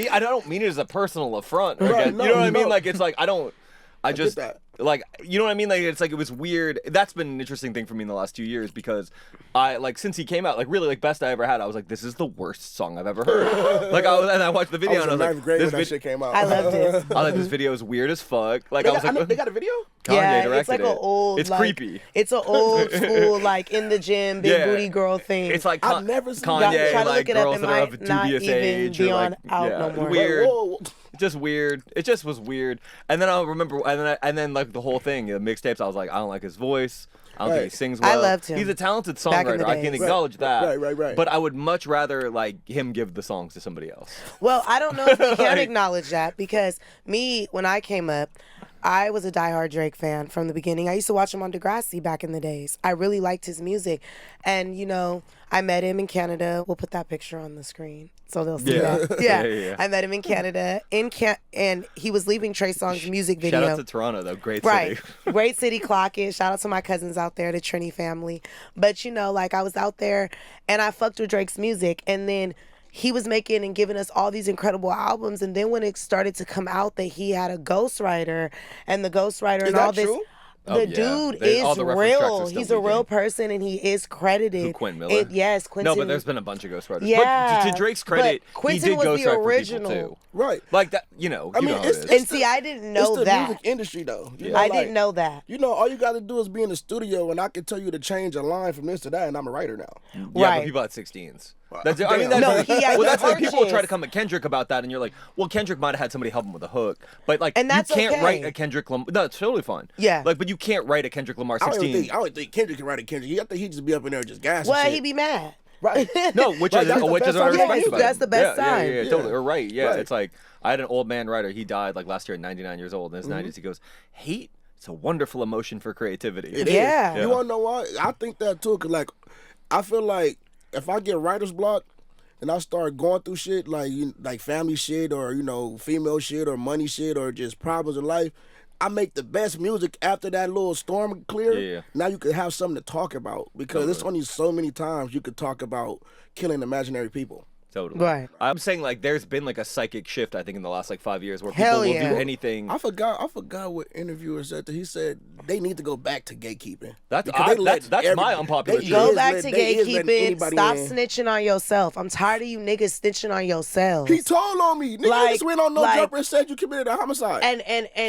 mean it as a personal affront. Right, you know what I mean? Like it's like I just get that. like, you know what I mean? Like it's like it was weird. That's been an interesting thing for me in the last 2 years because I like since he came out, like really like best I ever had. I was like, this is the worst song I've ever heard. Like I watched the video and I was like, this when that shit came out. I loved it. I like this video is weird as fuck. Like they got a video? Kanye directed it's like an old. It's like, creepy. It's an old school like in the gym big booty girl thing. It's like I've never seen Kanye, try to like look it up. girls It that are of might a not dubious even age be or on like out no more. weird. Whoa. just weird. It just was weird. And then I remember, and then like the whole thing, the mixtapes. I was like, I don't like his voice. I don't think he sings well. I loved him. He's a talented Back in the songwriter. I can days. acknowledge that. Right. But I would much rather like him give the songs to somebody else. Well, I don't know if we can Like- acknowledge that because me, when I came up, I was a diehard Drake fan from the beginning. I used to watch him on Degrassi back in the days. I really liked his music. And, you know, I met him in Canada. We'll put that picture on the screen so they'll see that. Yeah. I met him in Canada. And he was leaving Trey Songz music video. Shout out to Toronto, though. Great Right. city. Great city, clock it. Shout out to my cousins out there, the Trini family. But, you know, like I was out there and I fucked with Drake's music. And then he was making and giving us all these incredible albums. And then when it started to come out that he had a ghostwriter and the ghostwriter and all this. True? The dude All is the reference tracks real. are still He's a real leaking. person and he is credited. Who, Quentin Miller? Yes, Quentin. No, but there's been a bunch of ghostwriters. Yeah. But to Drake's credit, but Quentin he did was the ghostwrite original. for people too. Right. Like that, you know. I You mean, know how it is. And see, I didn't know it's the that. music industry, though. You know, I like, didn't know that. You know, all you got to do is be in the studio, and I can tell you to change a line from this to that, and I'm a writer now. Yeah, Right. but people had 16s. That's, I mean, Damn. that's, No, he had well, that's like purchase. people try to come at Kendrick about that, and you're like, well, Kendrick might have had somebody help him with a hook, but like, And that's you can't okay. write a Kendrick Lamar. No, it's totally fine. Yeah. Like, but you can't write a Kendrick Lamar I 16. don't think Kendrick can write a Kendrick. I think he'd just be up in there just gassing Well, shit. he'd be mad. Right. No, which Right, is that's the which best is what I sign. respect Yes, about that's it. the best sign. Yeah, totally. Or right. Yeah, Right. it's like I had an old man writer. He died like last year at 99 years old. In his 90s, he goes, hate. It's a wonderful emotion for creativity. It is. Yeah. You want to know why? I think that too, because, like, I feel like if I get writer's block and I start going through shit, like family shit or, you know, female shit or money shit or just problems in life, I make the best music after that little storm clear. Yeah. Now you can have something to talk about because there's only so many times you could talk about killing imaginary people. Totally. Right. I'm saying like there's been like a psychic shift I think in the last like 5 years where Hell people will yeah. do anything. I forgot what interviewer said that. He said they need to go back to gatekeeping. That's Because they let that's my unpopular they truth. Go is back let- to they is letting gatekeeping. anybody Stop in. snitching on yourself. I'm tired of you niggas snitching on yourselves. He told on me. Nigga, Like- you just went on no like- jumper and said you committed a homicide. and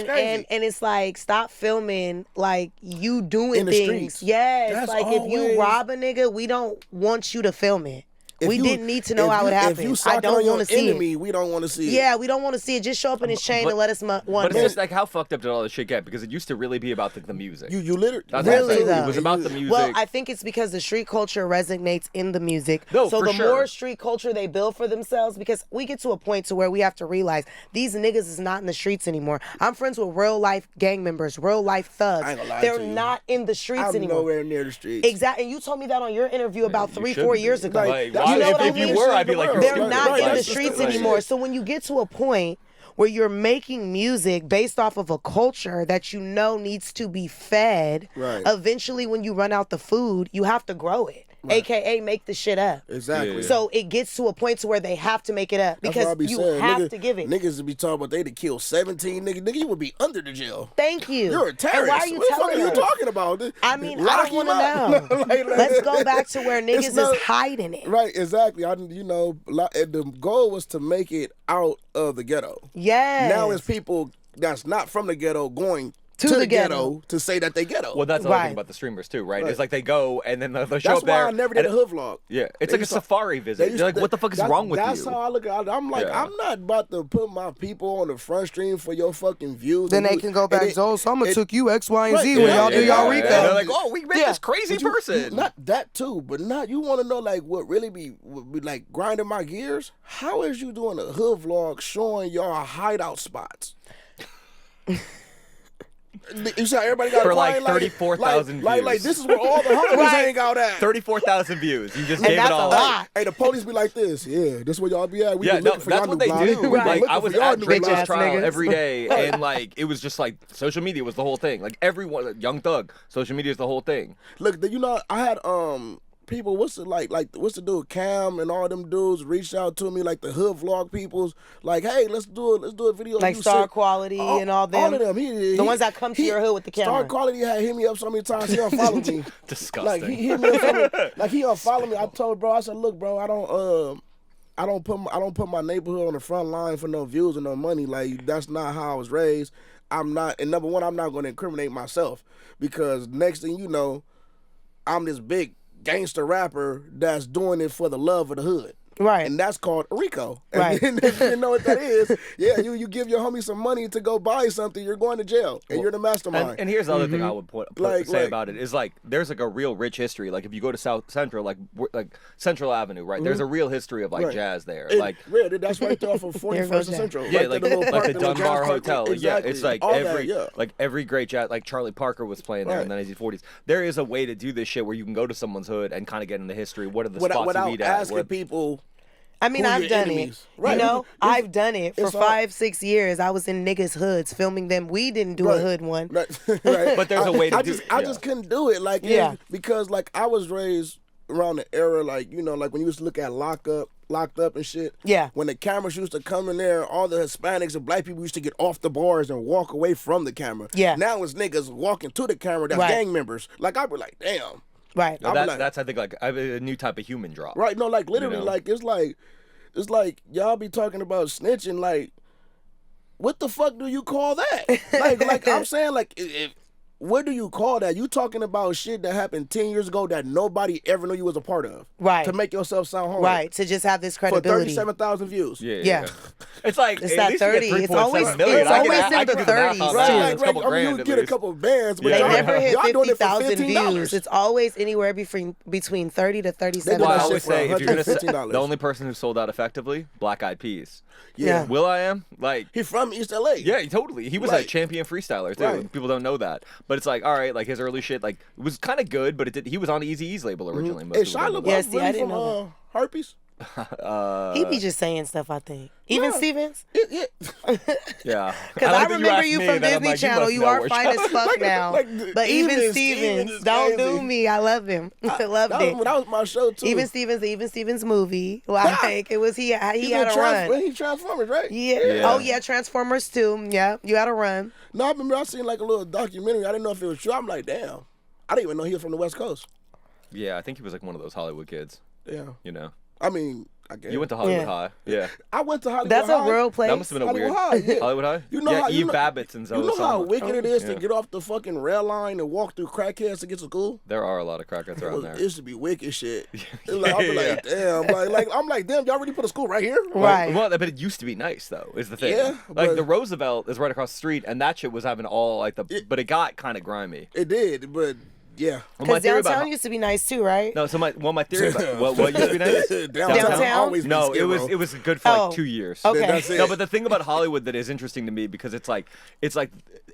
crazy. it's like stop filming like you doing In the things. streets. Yes, That's like if you always- rob a nigga, we don't want you to film it. If We you- didn't need to know if how you- it happened. If you I sucking don't on your want to see enemy, it. we don't want to see it. Yeah, we don't want to see it. Just show up in his chain But- and let us one. But it's minute. just like how fucked up did all this shit get? Because it used to really be about the music. You literally That's Really, what I'm saying. though. It was about the music. Well, I think it's because the street culture resonates in the music. No, so for the sure. more street culture they build for themselves, because we get to a point to where we have to realize these niggas is not in the streets anymore. I'm friends with real life gang members, real life thugs. I ain't gonna lie They're to you. not in the streets I'm anymore. nowhere near the streets. Exactly. And you told me that on your interview about You 3-4 shouldn't years be. ago. Like, You that's know the what I if mean? you were, I'd be like, you're They're stupid. not Right, in the that's streets the thing. anymore. So when you get to a point where you're making music based off of a culture that you know needs to be fed, Right. eventually when you run out the food, you have to grow it. AKA make the shit up. Exactly. Yeah. So it gets to a point to where they have to make it up That's what I because be you saying. have to give it. Niggas would be talking about they to kill 17 niggas. Nigga, you would be under the jail. Thank you. You're a terrorist. And why are you what the fuck telling are us? you talking about? I mean, Lock I don't him want up. to know. Like, Let's go back to where it's niggas not- is hiding it. Right, exactly. The goal was to make it out of the ghetto. Yes. Now it's people that's not from the ghetto going To to the the ghetto. ghetto to say that they ghetto. Well, that's the other Right. thing about the streamers too, right? Right. It's like they go and then they'll show That's up there. why I never did a and- hood vlog. Yeah, it's They like a used to- safari They visit. used You're like, to- what the fuck is that- wrong with you? That's how I look at it. I'm like, Yeah. I'm not about to put my people on the front stream for your fucking views. Then and they you- can go and back, it- Zoe Osama it- took you X, Y, and Right, Z when yeah, y'all do yeah, y'all yeah, recap. And they're like, oh, we met Yeah. this crazy But you- person. Not that too, but not you want to know like what really would be like grinding my gears. How is you doing a hood vlog showing y'all hideout spots? You see how everybody got For, quiet, like, 34,000 like views. this is where all the homies Right. hang out at. 34,000 views. You just And gave that's it a all. lot. Hey, the police be like this. Yeah, this where y'all be at. We Yeah, been no, looking for that's y'all what new they block. do. We been Like, looking I for was y'all at new Drake's block. trial niggas. every day, and like it was just like social media was the whole thing. Like everyone, Young Thug, social media is the whole thing. Look, you know, I had people. What's the dude Cam and all them dudes reached out to me like the hood vlog peoples. Like, hey, let's do a video. Like You Star sit- Quality and all them. All of them. The ones that come to your hood with the camera. Star Quality had hit me up so many times. He unfollowed me. Disgusting. Like he hit me up. So many, like he unfollowed me. I told bro. I said, look, bro. I don't put my neighborhood on the front line for no views or no money. Like that's not how I was raised. I'm not. And number one, I'm not going to incriminate myself because next thing you know, I'm this big gangster rapper that's doing it for the love of the hood. Right. And that's called a RICO. Right. And if you know what that is, yeah, you give your homie some money to go buy something, you're going to jail, and you're the mastermind. And here's the other thing I would say about it is like there's like a real rich history. Like if you go to South Central, like Central Avenue, right? There's a real history of like jazz there. Like that's right there off of 41st and Central. Yeah, right like there, the little Dunbar jazz Hotel. park. Yeah, it's like All every that, like every great jazz, like Charlie Parker was playing there in the 1940s. There is a way to do this shit where you can go to someone's hood and kind of get in the history. What are the spots without you eat at? asking people. I mean, who are I've your done enemies? it. Right. You know, I've done it for it's all- 5-6 years. I was in niggas' hoods filming them. We didn't do a hood one. Right. Right. But there's a way to do I just couldn't do it. Like, because like I was raised around the era, like, you know, like when you used to look at locked up and shit. Yeah. When the cameras used to come in there, all the Hispanics and black people used to get off the bars and walk away from the camera. Yeah. Now it's niggas walking to the camera that's gang members. Like, I'd be like, damn. Right. No, that's I think like a new type of human drop. Right. No, like literally, know? like it's like y'all be talking about snitching. Like, what the fuck do you call that? like I'm saying, like, what do you call that? You talking about shit that happened 10 years ago that nobody ever knew you was a part of. Right. To make yourself sound home. Right. To just have this For credibility. 37,000 views. Yeah. It's like It's at that least you 30. get It's always- 3.7 million. it's I always get- I in the can do math on 30s that. too. Right, It's a couple I mean, grand you at get a least. couple bands, but They y'all, never hit y'all doing it for 50,000 $15. views. It's always anywhere between 30 to They 37. do Well, I that always shit for say if you're gonna $115. the only person who sold out effectively, Black Eyed Peas. Yeah. Will I am like. He from East LA. Yeah, totally. He was Right. a champion freestyler too. Right. People don't know that, but it's like, all right, like his early shit, like it was kind of good, but he was on Eazy-E's label originally. Most Hey, people Shia don't know LaBeouf Yeah, see, I really didn't from know Herpes? He be just saying stuff, I think. Even Yeah. Stevens? Yeah. Yeah, Because I like that remember asked you me, from then I'm Disney like, Channel. must You know are where fine as fuck now. but even Stevens, is don't crazy. do me. I love him. I loved That it. was my show too. Even Stevens movie. Like, it was, he had a run. He Transformers, right? Yeah. Yeah. Oh, yeah, Transformers 2. Yeah, you had a run. No, I remember I seen like a little documentary. I didn't know if it was true. I'm like, damn. I didn't even know he was from the West Coast. Yeah, I think he was like one of those Hollywood kids. Yeah. You know, I mean, I guess. you went to Hollywood Yeah. High. Yeah, I went to Hollywood That's High. a real place. that must have been a Hollywood weird High, yeah. Hollywood High. You know yeah, how- you Eve know- Babbitt's and Zoe You know how Osama. wicked it is Yeah. to get off the fucking rail line and walk through crackheads to get to school? There are a lot of crackheads around there. It used to be wicked shit. It's like, I'll be like, damn. I'm like, damn, y'all really put a school right here? Right. Well, but it used to be nice though. Is the thing. Yeah, like but- the Roosevelt is right across the street, and that shit was having all like but it got kind of grimy. It did, but yeah. Well, my Because theory downtown about used to be nice too, right? no, so my theory about what used to be nice. Downtown? Downtown? Always No, be it was good for Oh. like 2 years. Okay. That's it. No, but the thing about Hollywood that is interesting to me because it's like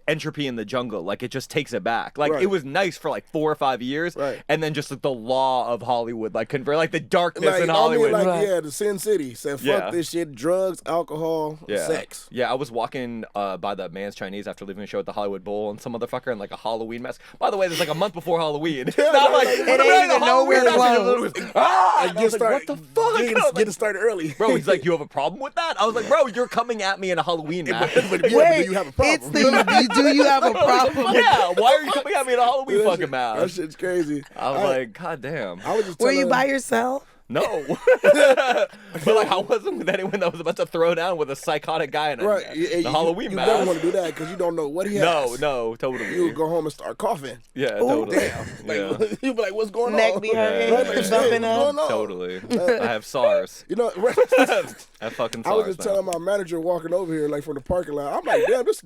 entropy in the jungle. Like it just takes it back. Like Right. it was nice for like 4 or 5 years, Right. and then just like the law of Hollywood, like convert like the darkness Like, in I Hollywood. mean, like, Right. yeah, the Sin City said, fuck Yeah. this shit, drugs, alcohol, yeah. sex. Yeah, I was walking by the Man's Chinese after leaving a show at the Hollywood Bowl, and some motherfucker in like a Halloween mask. By the way, this is like a month before Halloween. It's not like It "We're ain't wearing a even Halloween nowhere mask," and close. it was, "Ah!" And I was like, what the fuck? I was like, Getting started early. bro, he's like, you have a problem with that? I was like, bro, you're coming at me in a Halloween mask. but yeah, Wait, do you have a problem? it's the do you have a problem? Yeah, why are you coming at me in a Halloween That fucking shit- That mask? shit's crazy. I was like, god damn. I was just Were you telling- by yourself? No. But like I wasn't with anyone that was about to throw down with a psychotic guy in a Right. the Halloween you mask. never want to do that because you don't know what he No, has. no, totally. You would go home and start coughing. Yeah, Ooh, totally. Damn. Like, you be like, what's going Neck on? be hurting, Right, like, shit, bumping what's up. going on? Totally. I have SARS. You know, I have fucking I was SARS just telling my manager walking over here, like from the parking lot. I'm like, damn, this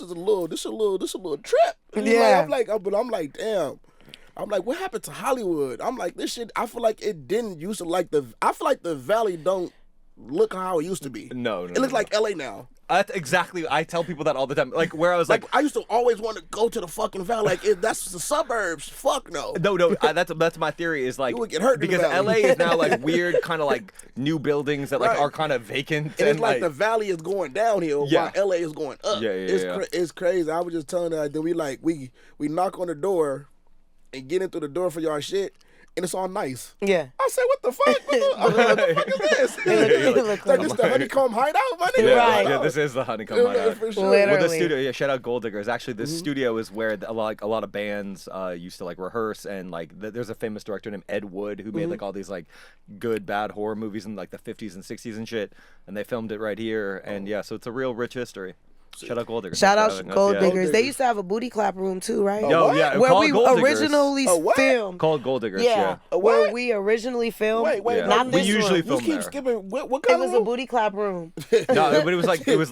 is a little trip. And he's Yeah. like, I'm like, damn. I'm like, what happened to Hollywood? I'm like, this shit. I feel like it didn't used to I feel like the Valley don't look how it used to be. No, It looks like LA now. That's exactly. I tell people that all the time. Like where I was Like, like I used to always want to go to the fucking Valley. Like that's the suburbs. Fuck no. no, that's my theory is like You would get hurt in the because valley. LA is now like weird kind of like new buildings that like Right. are kind of vacant And it's like the Valley is going downhill Yeah. while LA is going up. Yeah, yeah. It's crazy. I was just telling her that we knock on the door and get into the door for y'all shit, and it's all nice. Yeah. I said, what the fuck? What the fuck is this? It look Like like this the honeycomb hideout, my nigga? yeah, Right. yeah, this is the honeycomb hideout. For sure. Literally. Well, the studio, yeah, shout out Gold Diggers. Actually, this studio is where a lot of bands used to like rehearse, and like there's a famous director named Ed Wood who made like all these like good bad horror movies in like the 50s and 60s and shit, and they filmed it right here. And yeah, so it's a real rich history. Shout out Gold Diggers. Shout Thanks out for having us. Gold Yeah. Diggers. They used to have a booty clap room too, right? Yo, what? yeah, Where called we Gold Diggers. originally filmed. Called Gold Diggers. Yeah, A where what? we originally filmed. Wait, Yeah. not We this usually room. You film keep there. skipping. What It kind was of a booty clap room. No, but it was like there was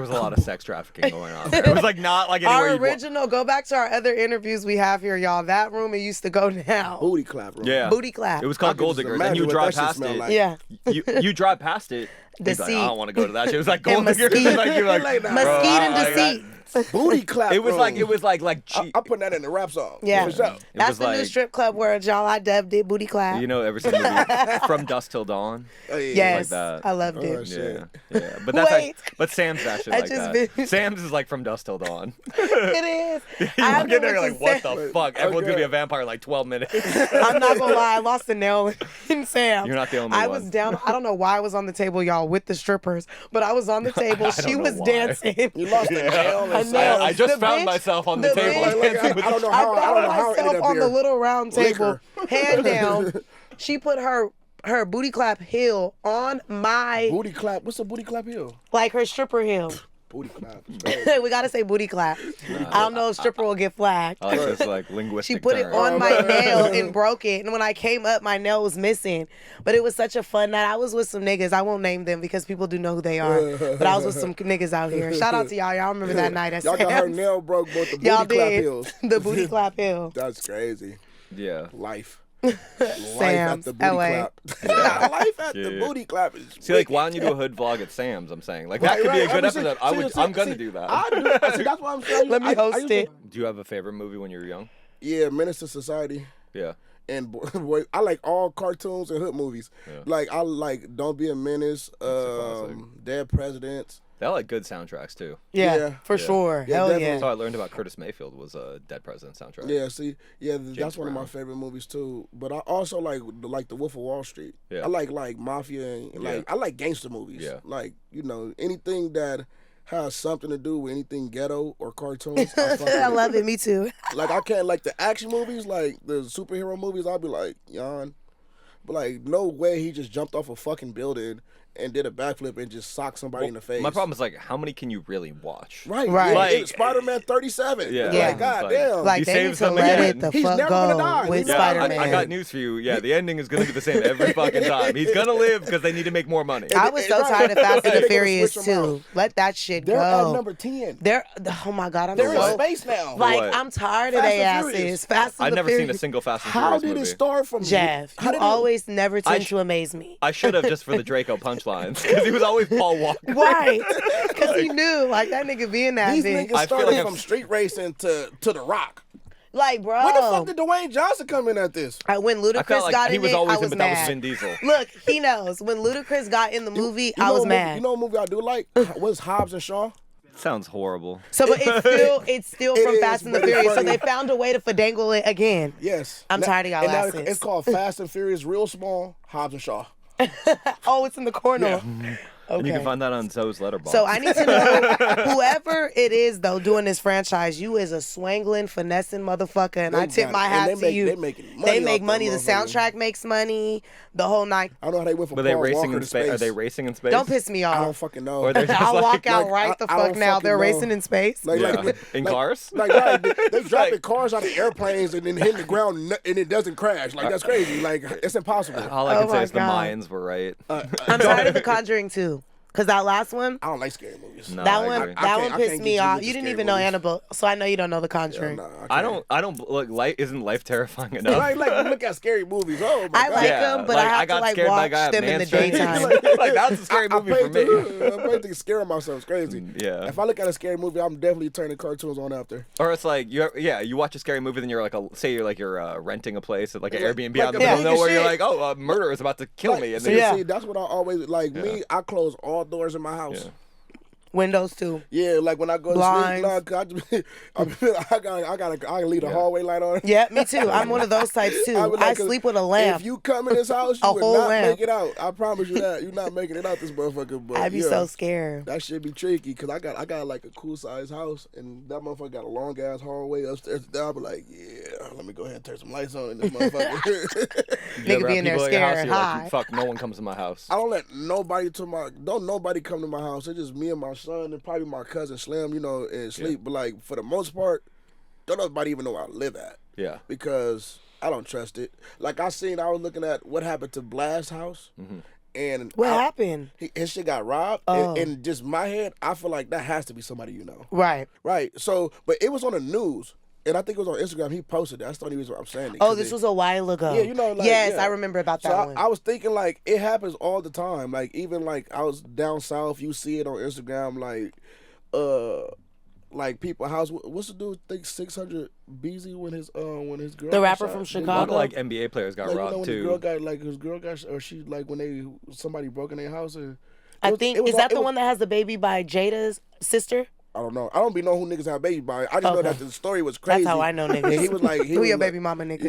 a lot of sex trafficking going on there. It was like not like anywhere Our you'd wa- original. Go back to our other interviews we have here, y'all. That room it used to go down. booty clap room? Yeah. Booty clap. It was I called can Gold just Diggers, and imagine you what drive that shit past smell it. like. Yeah. You drive past it. You'd be like, I Deceit. don't want to go to that shit. It was like Gold And Diggers. mesquite. Like, you're like, Like that. bro, Mesquite and I- deceit. Booty clap. It was room. like I'm putting that in the rap song. Yeah. For sure. It That's was the new like- strip club word, y'all. I dubbed it booty clap. You know, ever since movie From Dusk Till Dawn. Oh, yeah. Yes, that. I loved Oh, it. shit. Yeah. But that's Wait. but Sam's actually I like just that. been- Sam's is like From Dusk Till Dawn. It is. You I walk in there, you're went like, to what Sam- the fuck? Everyone's gonna Okay. be a vampire in like 12 minutes. I'm not gonna lie, I lost a nail in Sam. You're not the only I one. was down. I don't know why I was on the table, y'all, with the strippers, but I was on the table. I She don't know was why. dancing. You lost a nail. I and know. sound. I just The found bitch- myself on the the table. bitch- Like, dancing with I don't know I how. I found don't know how it myself ended up on the here. little round table, Liquor. hand down. She put her booty clap heel on my Booty clap. What's a booty clap heel? like her stripper heel. Booty clap. It's crazy. We gotta say booty clap. I don't know if stripper will get flagged. I like this like linguistic She put it term. on my nail and broke it. And when I came up, my nail was missing. But it was such a fun night. I was with some niggas. I won't name them because people do know who they are. But I was with some niggas out here. Shout out to y'all. Y'all remember that night at Y'all got her Sam's? nail broke, but the booty Y'all clap did. heels. The booty clap hill. That's crazy. Yeah. Life. Life at Sam's, the booty LA. clap. Life at the Yeah. booty clap is See, like, wicked. why don't you do a hood vlog at Sam's? I'm saying, like, that Right, could be a right. good I mean, episode. see, I'm gonna see, do that. I do. See, that's what I'm saying. Let me host used to- it. Do you have a favorite movie when you were young? Yeah, Menace to Society. Yeah. And boy, I like all cartoons and hood movies. Yeah. Like I like Don't Be a Menace, classic. Dead Presidents. They all like good soundtracks too. Yeah, Yeah. for Yeah. sure. Yeah, Hell definitely. yeah. That's how I learned about Curtis Mayfield was a Dead President soundtrack. Yeah, see, that's one of my Brown. favorite movies too. But I also like The Wolf of Wall Street. Yeah. I like mafia and like I like gangster movies. Yeah. Like anything that has something to do with anything ghetto or cartoons. I fuck with I it. love it. Me too. Like I can't like the action movies, like the superhero movies. I'll be like yawn, but like no way he just jumped off a fucking building and did a backflip and just socked somebody in the face. My problem is like, how many can you really watch? Right. Right. Yeah, Like- Spider-Man 37. Yeah. Yeah. Like goddamn. Like He they need saves to them let again. it the He's fuck never gonna go die. with Yeah, Spider-Man. I got news for you. Yeah, the ending is gonna be the same every fucking time. He's gonna live because they need to make more money. I was so Right. tired of Fast and They're the gonna Furious switch 'em too. out. Let that shit They're go. at number 10. They're oh my god, I'm They're so in space now. like What? I'm tired of Fast they and Furious. asses. Fast and I've the never seen a Furious. single Fast and How Furious did movie. it start from Jeff, How you did it- always never tend sh- to amaze me. I should have just for the Draco punchlines because he was always Paul Walker. Right, because he knew like that nigga being that These bitch. niggas I feel started like from street racing to The Rock. Like, bro, When the fuck did Dwayne Johnson come in at this? when I Ludacris felt like got he in was it, always I was in, but that was mad. Vin Diesel. Look, he knows when Ludacris got in the movie, You I know was what movie- mad. You know a movie I do like? What's Hobbs and Shaw? Sounds horrible. So, but it's still It from is, Fast and the but it's Furious. So funny. they found a way to finagle it again. Yes. I'm tired of y'all and now asses. it's called Fast and Furious, real small, Hobbs and Shaw. Oh, it's in the corner. Yeah. And you Okay. can find that on Zoe's letterbox. So I need to know whoever it is though doing this franchise. You is a swangling, finessing motherfucker, and They I tip got my it. And hat they to make- you. they making money They off make that money. The motherfucker. soundtrack makes money. The whole night. I don't know how they went from But they Paul racing Walker in to space? space. Are they racing in space? Don't piss me I don't off. fucking know. Or they're just I'll like- walk out like, right the I don't fuck now. fucking They're know. racing in space. Like, Yeah. In cars? Right, they dropping like- cars out of airplanes and then hitting the ground and it doesn't crash. Like that's crazy. Like it's impossible. All I can Oh say my is the God. Mayans were right. I'm tired of The Conjuring too. Cause that last one, I don't like scary movies. No, that I one, agree. I that can't- one I pissed can't me get you off. with You the didn't scary even know movies. Annabelle, so I know you don't know The Yeah, Conjuring. nah, I can't. don't look. Life isn't life terrifying enough. Like look at scary movies. Oh my I god. like them, but I have to got like scared by a watch guy at them in the Man's daytime. like that's a scary movie for me. I pay to scare myself. It's crazy. Yeah. If I look at a scary movie, I'm definitely turning cartoons on after. Or it's like you watch a scary movie, then you're like you're renting a place at like an Like- Airbnb like out in the a middle of big nowhere. You're shit. like, oh, a murderer is about to kill me, and see, then Yeah. see, that's what I always like. Me, I close all doors in my house. Yeah. Windows too. Yeah, like when I go to Blinds. sleep, I gotta leave the hallway light on. Yeah, me too. I'm one of those types too. I would I like, 'cause sleep with a lamp. If you come in this house, you A would whole not lamp. make it out. I promise you that. You're not making it out this motherfucker. But I'd be yeah, so scared. that should be tricky because I got like a cool size house and that motherfucker got a long ass hallway upstairs. I'll be like, yeah, let me go ahead and turn some lights on in this motherfucker. You ever be have in there people at your house, scared, you're like, hi. fuck, no one comes to my house. I don't let nobody don't nobody come to my house. It's just me and my son and probably my cousin Slim, and Sleep. But like for the most part, don't nobody even know where I live at. Yeah. Because I don't trust it. Like I was looking at what happened to Blast House. And What happened? His shit got robbed. And just my head, I feel like that has to be somebody you know. Right. Right. So, but it was on the news. And I think it was on Instagram. He posted it. That's the only reason I'm saying it. Oh, this was a while ago. Yeah, yes, I remember about that one. I was thinking, like, it happens all the time. Like, even, like, I was down south. You see it on Instagram, like people house. What's the dude think 600 BZ when his girl? The rapper shot? from A Chicago. lot of like NBA players got Like, robbed when too. his girl got, or she like when somebody broke in their house. And I think is that the one that has the baby by Jada's sister? I don't know. I don't be know who niggas have baby by. I just know that the story was crazy. That's how I know niggas. And he was like, who your baby mama nigga?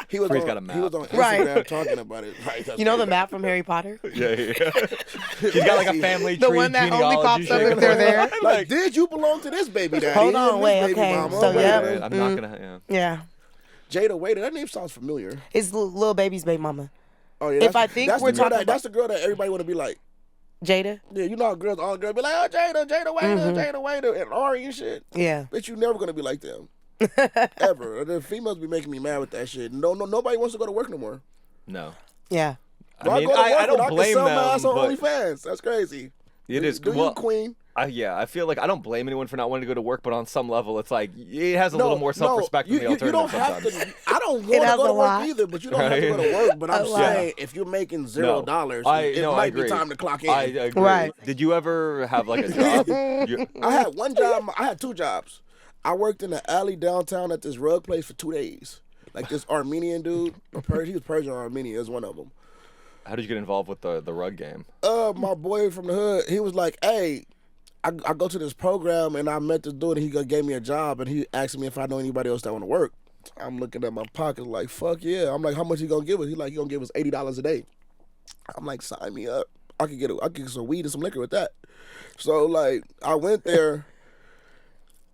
He was Free's on, got a map. he was on Instagram Right. talking about it. Right, that's You know the crazy. map from Harry Potter? Yeah. She's got like a family tree. The one that only genealogy pops up shit if they're going on. there. Like, did you belong to this baby daddy? Hold on, and this wait, baby okay. mama? So, Wait, yeah. wait. I'm not gonna. Yeah. Yeah. Jada Waiter, that name sounds familiar. It's little baby's baby mama. Oh yeah. If I think that's we're the girl talking that, that's the girl that everybody want to be like. Jada? Yeah, you know how all girls be like, oh Jada Waiter, Jada Waiter, and Ari and shit. Yeah. Bitch, you never gonna be like them. Ever. The females be making me mad with that shit. Nobody wants to go to work no more. No. Yeah. I mean, I don't blame I can sell my them, ass on but OnlyFans. That's crazy. it is. Do Well, you, queen? yeah, I feel like I don't blame anyone for not wanting to go to work, but on some level, it's like it has a little more self-respect than the alternative you don't sometimes. have to. I don't want It to has go a to work lot. either, but you don't have to go to work. But I'm A lot. saying, if you're making $0, it I might be agree. time to clock in. I agree. Right. Did you ever have like a job? I had one job. I had two jobs. I worked in the alley downtown at this rug place for 2 days. Like this Armenian dude, he was Persian or Armenian, is one of them. How did you get involved with the rug game? My boy from the hood, he was like, hey, I go to this program and I met this dude and he gave me a job and he asked me if I know anybody else that want to work. I'm looking at my pockets like, fuck yeah. I'm like, how much he gonna give us? He like, he gonna give us $80 a day. I'm like, sign me up. I could get some weed and some liquor with that. So like, I went there.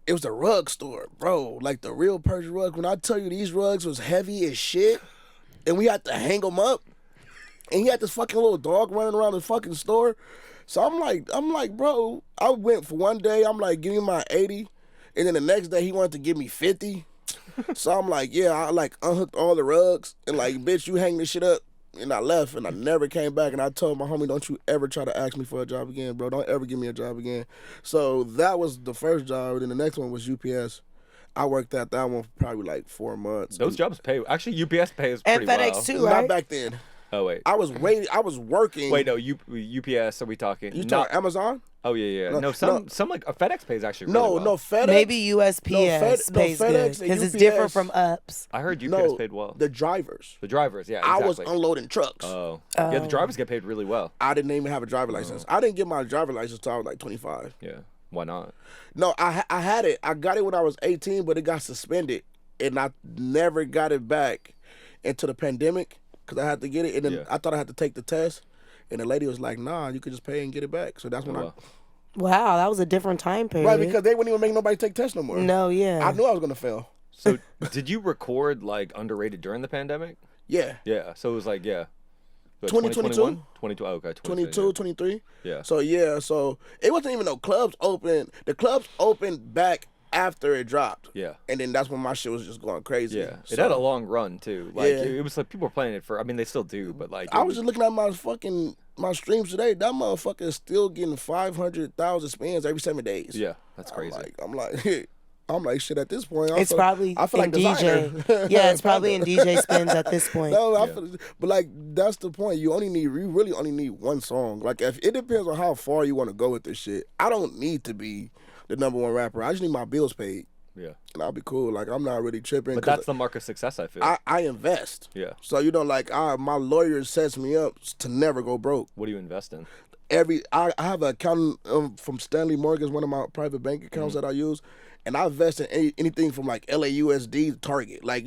It was a rug store, bro. Like the real Persian rug. When I tell you these rugs was heavy as shit, and we had to hang them up, and he had this fucking little dog running around the fucking store. So I'm like, bro. I went for one day. I'm like, give me my 80, and then the next day he wanted to give me 50. So I'm like, yeah. I like unhooked all the rugs and like, bitch, you hang this shit up. And I left and I never came back. And I told my homie, don't you ever try to ask me for a job again, bro. Don't ever give me a job again. So that was the first job. And then the next one was UPS. I worked at that one for probably like 4 months. Those jobs pay. Actually, UPS pays And pretty FedEx well. too, right? Not back then. Oh wait. I was working. Wait, no. UPS. Are we talking? You Not- talking Amazon? Oh yeah. No, No, some like FedEx pays actually really No, well. no, FedEx. Maybe USPS pays good FedEx and because it's UPS. different from UPS. I heard UPS No, paid well. the drivers. The drivers, yeah. I Exactly. was unloading trucks. Oh. Yeah, the drivers get paid really well. I didn't even have a driver license. I didn't get my driver license until I was like 25. Yeah. Why not? No, I had it. I got it when I was 18, but it got suspended, and I never got it back until the pandemic because I had to get it, and then Yeah. I thought I had to take the test, and the lady was like, "Nah, you could just pay and get it back." So that's when Well, Wow, that was a different time period. right, because they wouldn't even make nobody take tests no more. No, yeah. I knew I was gonna fail. so did you record like Underrated during the pandemic? Yeah, Yeah. So it was like 2022? 22. Oh, okay. 22, 23. Yeah. So yeah, so it wasn't even no clubs open. The clubs opened back after it dropped. Yeah. And then that's when my shit was just going crazy. Yeah. It So had a long run too. Like Yeah. it was like people were playing it for. I mean, they still do, but like I was just looking at my streams today. That motherfucker is still getting 500,000 spins every 7 days. Yeah, that's crazy. I'm like shit at this point. It's probably I feel in like DJ. designer. Yeah, it's probably in DJ spins at this point. No, but like that's the point. You really only need one song. Like if it depends on how far you want to go with this shit. I don't need to be the #1 rapper. I just need my bills paid, Yeah. and I'll be cool. Like I'm not really tripping. But 'cause that's the mark of success, I feel. I invest. Yeah. So my lawyer sets me up to never go broke. What do you invest in? I have an account from Stanley Morgan, one of my private bank accounts that I use, and I invest in anything from like LAUSD, Target, like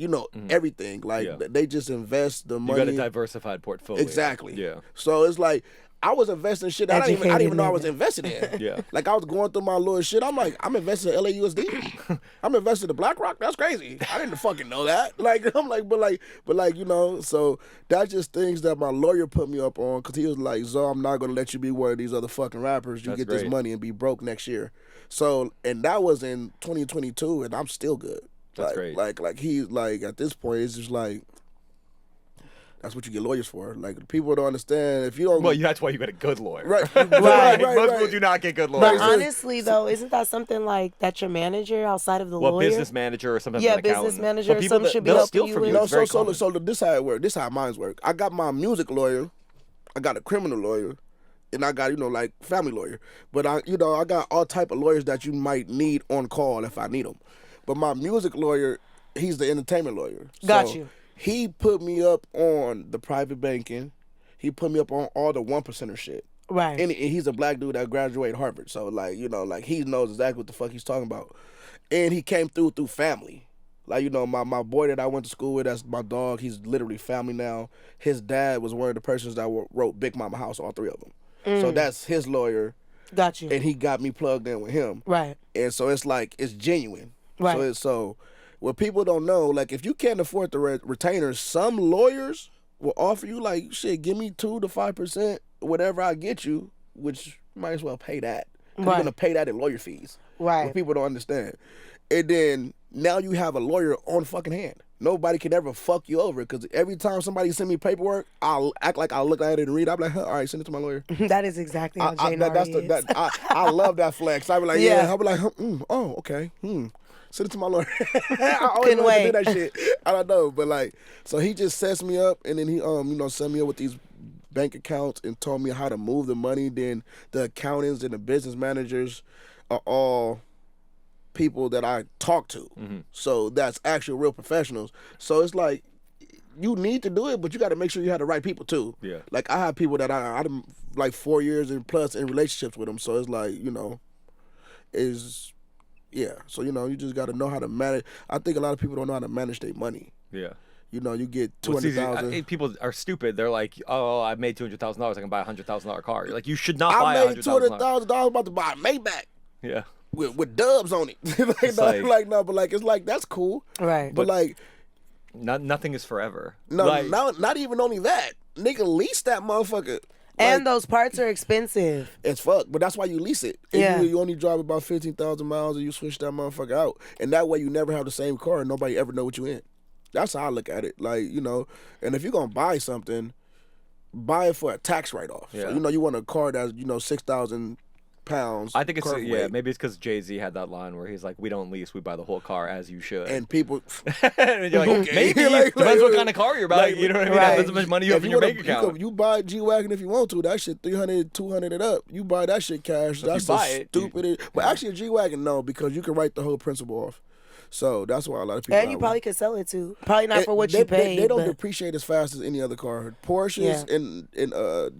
everything. Like Yeah. they just invest the You money. got a diversified portfolio. Exactly. Yeah. So it's like I was investing in shit I didn't even know I was nigga. invested in. Yeah. Like I was going through my little shit. I'm like, I'm invested in LAUSD. I'm invested in BlackRock. That's crazy. I didn't fucking know that. Like I'm like, but like you know. So that's just things that my lawyer put me up on because he was like, Zoe, I'm not gonna let you be one of these other fucking rappers. You That's get great. this money and be broke next year. So and that was in 2022, and I'm still good. That's great. Like he's like at this point, it's just like. That's what you get lawyers for. Like people don't understand if you don't. Well, that's why you get a good lawyer. Right, Right. Most people do not get good But lawyers. honestly, though, isn't that something like that your manager outside of the Well, lawyer? business manager or something. Yeah, like an business accountant. manager But or people something should be they'll helping steal you from with- you. No, It's very so common. this how it works. This how mine's work. I got my music lawyer, I got a criminal lawyer, and I got like family lawyer. But I got all type of lawyers that you might need on call if I need them. But my music lawyer, he's the entertainment lawyer. Got So you. He put me up on the private banking. He put me up on all the 1%er shit. Right. And he's a black dude that graduated Harvard. So like he knows exactly what the fuck he's talking about. And he came through family. Like, my boy that I went to school with, that's my dog. He's literally family now. His dad was one of the persons that wrote Big Mama House, all three of them. So that's his lawyer, Got you. and he got me plugged in with him. Right. And so it's like, it's genuine. Right. So what people don't know, like if you can't afford the retainers, some lawyers will offer you like, shit, give me 2 to 5%, whatever I get you, which you might as well pay that. 'Cause You're Right. going to pay that in lawyer fees. Right. What people don't understand. And then now you have a lawyer on fucking hand. Nobody can ever fuck you over because every time somebody send me paperwork, I'll act like I'll look at it and read. I'm like, all right, send it to my lawyer. That is exactly how Jane is. I love that flex. I be like, Yeah. yeah. I'll be like, oh, okay. Send it to my lawyer. I always Couldn't wanted to do wait. that shit. I don't know, but like, so he just sets me up, and then he set me up with these bank accounts and told me how to move the money. Then the accountants and the business managers are all people that I talk to. So that's actual real professionals. So it's like you need to do it, but you got to make sure you have the right people too. Yeah. Like I have people that I'm like 4 years and plus in relationships with them. So it's like So you just got to know how to manage. I think a lot of people don't know how to manage their money. Yeah. You get Well, it's easy. 200,000. People are stupid. They're like, oh, I made $200,000. I can buy a $100,000 car. You're like, you should not buy I a made $100,000. $200,000 about to buy a Maybach Yeah. with dubs on it. It's like that's cool. Right. But like. Nothing is forever. No, Like, not even only that. Nigga, lease that motherfucker. And Like, those parts are expensive. it's fuck, but that's why you lease it. If Yeah. you only drive about 15,000 miles and you switch that motherfucker out. And that way you never have the same car and nobody ever know what you in. That's how I look at it. Like, and if you're going to buy something, buy it for a tax write-off. Yeah. So, you want a car that's, 6,000 pounds. I think it's, curve yeah, weight. maybe it's because Jay-Z had that line where he's like, we don't lease, we buy the whole car as you should. And people... And you're like, Okay. maybe. Like, Depends what like, kind of car you're buying. You know what I mean? right. Depends how much money you have in your bank account. You buy a G-Wagon if you want to. That shit 300, 200 and up. You buy that shit cash. If you That's buy the it, stupid. But actually a G-Wagon, no, because you can write the whole principal off. So that's why a lot of people... And you probably could sell it too. Probably not for what they, you paid. They don't but depreciate as fast as any other car. Porsches and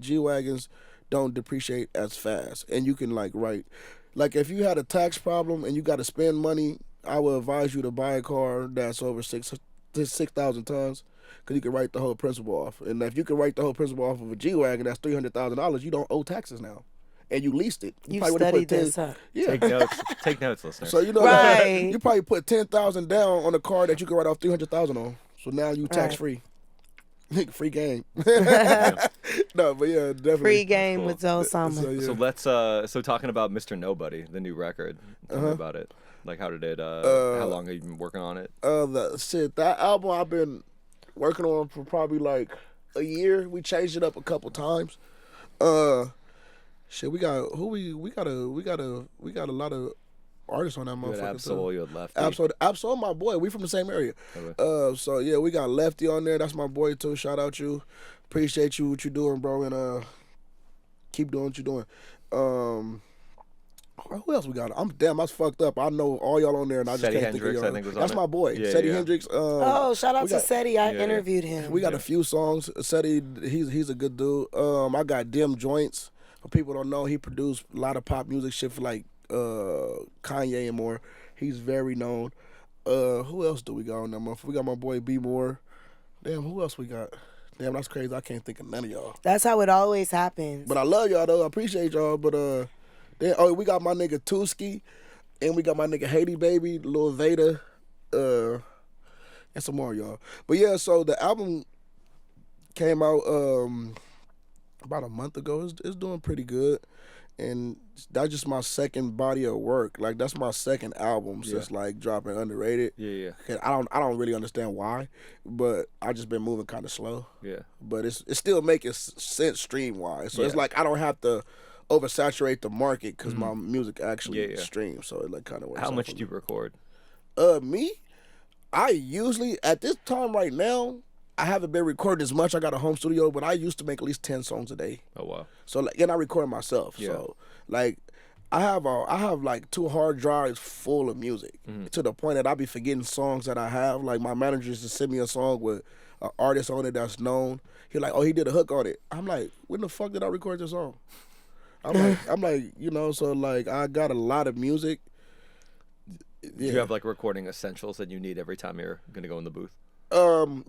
G-Wagons don't depreciate as fast. And you can write... Like if you had a tax problem and you got to spend money, I would advise you to buy a car that's over 6,000 tons, because you can write the whole principal off. And if you can write the whole principal off of a G-Wagon, that's $300,000. You don't owe taxes now, and you leased it. You probably would've studied put 10 this, huh? Yeah. Take notes, listeners. So Right. you probably put 10,000 down on a car that you can write off 300,000 on. So now you tax free. Free game. No, but yeah, definitely. Free game cool. with Zoe Osama. So, yeah. So let's so talking about Mr. Nobody, the new record. Tell me about it. Like how did it how long have you been working on it? That album I've been working on for probably like a year. We changed it up a couple times. We got a lot of artists on that You had motherfucker Absol, too. you had Lefty. Absol, my boy. We from the same area. Okay. So yeah, we got Lefty on there. That's my boy too. Shout out you. Appreciate you what you doing, bro, and keep doing what you doing. Who else we got? I was fucked up. I know all y'all on there, and I just Seti can't think of Hendrix, y'all. I think, was on That's it. my boy, Yeah, Seti yeah. Hendrix. Oh, shout out we to got- Seti. I yeah. interviewed him. We got a few songs. Seti, he's a good dude. I got Dim Joints. For people don't know, he produced a lot of pop music shit for like Kanye and more. He's very known. Who else do we got on that motherfucker? We got my boy B More. Damn, who else we got? Damn, that's crazy. I can't think of none of y'all. That's how it always happens. But I love y'all though. I appreciate y'all. But then we got my nigga Tuski, and we got my nigga Haiti Baby, Lil Veda, and some more y'all. But yeah, so the album came out about a month ago. It's doing pretty good, and that's just my second body of work. Like that's my second album since like dropping Underrated. Yeah. I don't really understand why, but I just been moving kind of slow. Yeah. But it's still making sense stream wise. So it's like I don't have to oversaturate the market because my music actually streams. So it like kind of works. How much do you record? Me, I usually at this time right now, I haven't been recording as much. I got a home studio, but I used to make at least 10 songs a day. Oh wow. So like, and I record myself. Yeah. So like I have like 2 hard drives full of music to the point that I be forgetting songs that I have. Like my manager used to send me a song with an artist on it that's known. He like, oh, he did a hook on it. I'm like, when the fuck did I record this song? I'm like, you know, so like I got a lot of music. Yeah. Do you have like recording essentials that you need every time you're gonna go in the booth?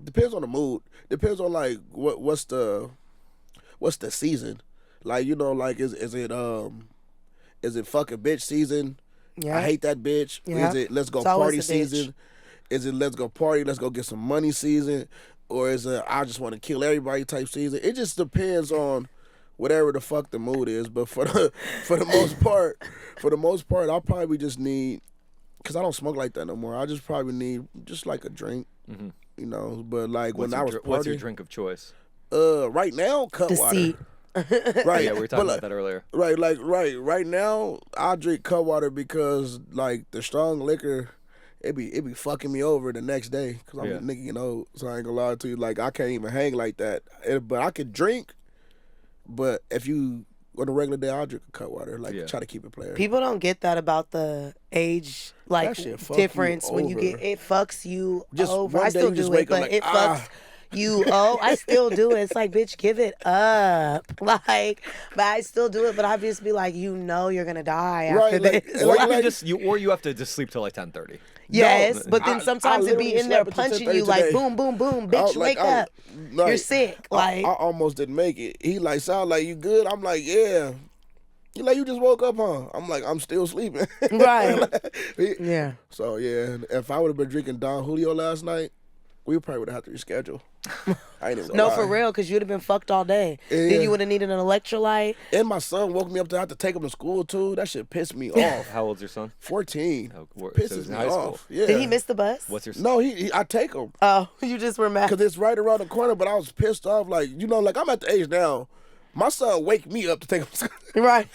Depends on the mood. Depends on like what's the season. Like, you know, like is it fucking bitch season? Yeah. I hate that bitch. Yeah. Is it let's go It's always party a bitch. season? Is it let's go party, let's go get some money season? Or is it I just want to kill everybody type season? It just depends on whatever the fuck the mood is. But for the most part, I'll probably just need, because I don't smoke like that no more. I just probably need just like a drink, you know. But like What's what's your drink of choice? Right now, cut Deceit. water. Right. Yeah, we were talking about that earlier. Right, like right now, I drink cut water because like the strong liquor, it be fucking me over the next day because I'm a nigga, you know. So I ain't gonna lie to you, like I can't even hang like that. But I could drink. But if you on a regular day, I'll drink a cut water. Like try to keep it playing. People don't get that about the age like That shit fuck difference you when you over. get it fucks you Just over. one I day still you just do it, wake up but like, it fucks you. Oh, I still do it. It's like, bitch, give it up. Like, but I still do it. But I just be like, you know, you're gonna die after Right, like- this. Or like- you have to just sleep till like 10:30. Yes, No, but then I sometimes it be literally in there slept until punching 10:30 you like today. boom, boom, boom, bitch, wake up. Like, You're sick. Like, I almost didn't make it. He like, sound like you good? I'm like, yeah. He like, you just woke up, huh? I'm like, I'm still sleeping. Right. He- yeah. So yeah, if I would have been drinking Don Julio last night, we probably would have had to reschedule. I ain't even gonna No, lie. for real, because you'd have been fucked all day. Yeah. Then you would have needed an electrolyte. And my son woke me up to have to take him to school too. That shit pissed me off. How old's your son? 14. Oh, so Pisses he's in me high school. off. Yeah. Did he miss the bus? What's your son? No, I take him. Oh, you just were mad. Because it's right around the corner, but I was pissed off. Like, you know, like I'm at the age now, my son wake me up to take him to school. Right.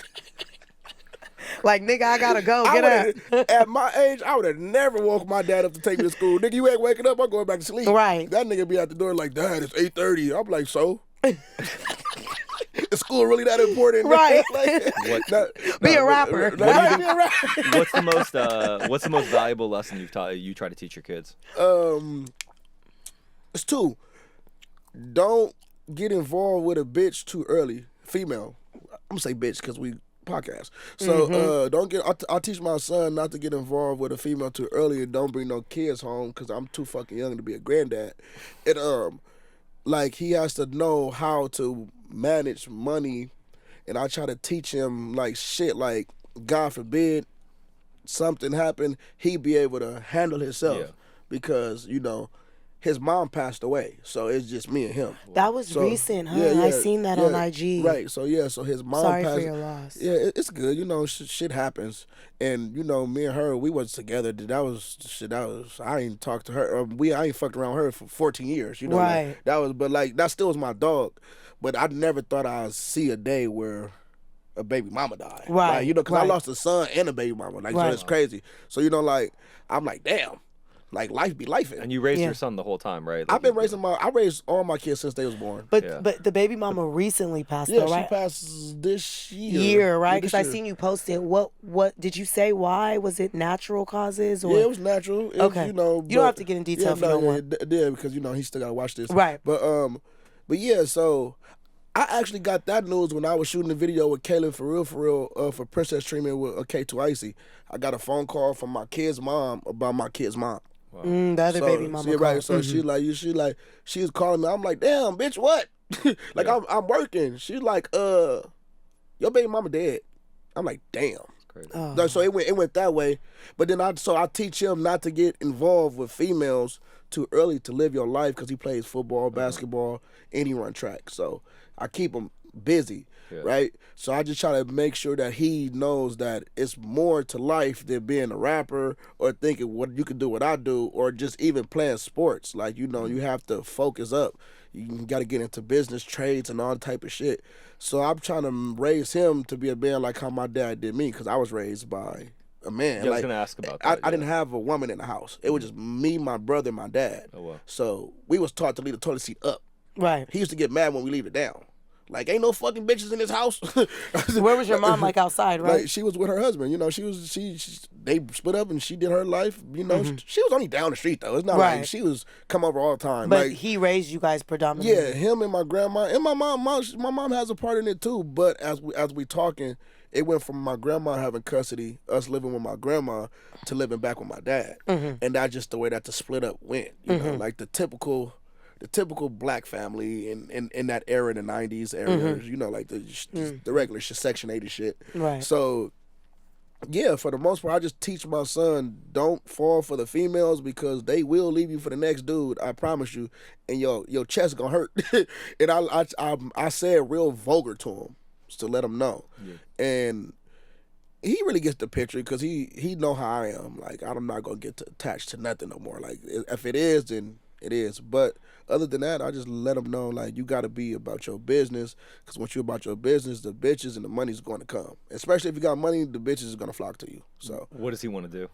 Like, nigga, I gotta go. Get up. At my age, I would have never woke my dad up to take me to school. Nigga, you ain't waking up, I'm going back to sleep. Right. That nigga be at the door like, Dad, it's 8:30. I'm like, so? Is school really that important? Right. Be a No, rapper. Right, be a rapper. What's the most valuable lesson you try to teach your kids? It's 2. Don't get involved with a bitch too early. Female. I'm gonna say bitch because we podcast. So don't get. I teach my son not to get involved with a female too early, and don't bring no kids home because I'm too fucking young to be a granddad. And like he has to know how to manage money, and I try to teach him like shit. Like God forbid something happened, he be able to handle himself because you know. His mom passed away, so it's just me and him. That was recent, huh? I seen that on IG. Right, so so his mom Sorry passed. for your loss. Yeah, it's good. You know, shit happens, and you know, me and her, we was together. That was I ain't talked to her. I ain't fucked around her for 14 years. You know, Right. like, that was, but like that still was my dog. But I never thought I'd see a day where a baby mama died. Right, Like, you know, because I right. lost a son and a baby mama. Like, so Right. it's crazy. So you know, like I'm like, damn. Like life be life. And you raised your son the whole time, right? Like I've been I raised all my kids since they was born. But the baby mama recently passed Yeah, though, right? she passed this year. Right? Yeah, Because this I year. seen you post it. What did you say? Why was it natural causes? Or? Yeah, it was natural. It Okay. was, you know, You don't have to get in detail if you don't want. Yeah, because you know he still gotta watch this. Right. But yeah. So I actually got that news when I was shooting the video with Kaylin for real, for Princess Treatment with K2 Icy. I got a phone call from my kid's mom about my kid's mom. The other baby mama. Right. So she was calling me. I'm like, damn, bitch, what? Like I'm working. She's like, your baby mama dead. I'm like, damn. Oh. So it went that way. But then I teach him not to get involved with females too early to live your life because he plays football, basketball, and he run track. So I keep him busy, right? So I just try to make sure that he knows that it's more to life than being a rapper or thinking what you can do what I do or just even playing sports. Like, you have to focus up. You got to get into business, trades, and all type of shit. So I'm trying to raise him to be a man like how my dad did me because I was raised by a man. Yeah, I was going to ask about that. I didn't have a woman in the house. It was just me, my brother, and my dad. Oh, wow. So we was taught to leave the toilet seat up. Right. He used to get mad when we leave it down. Like, ain't no fucking bitches in this house. Where was your mom, like, outside, right? Like, she was with her husband. They split up and she did her life. She was only down the street, though. It's not like she was come over all the time. But like, he raised you guys predominantly. Yeah, him and my grandma. And my mom has a part in it, too. But as we talking, it went from my grandma having custody, us living with my grandma, to living back with my dad. And that's just the way that the split up went. You know, like the typical black family in that era in the 90s area, like the regular Section 80 shit. Right. So, yeah, for the most part, I just teach my son, don't fall for the females because they will leave you for the next dude, I promise you, and your chest gonna hurt. And I said real vulgar to him to let him know. Yeah. And he really gets the picture because he know how I am. Like, I'm not gonna get attached to nothing no more. Like, if it is, then it is. But other than that, I just let them know, like, you got to be about your business because once you're about your business, the bitches and the money's going to come. Especially if you got money, the bitches is going to flock to you. So what does he want to do?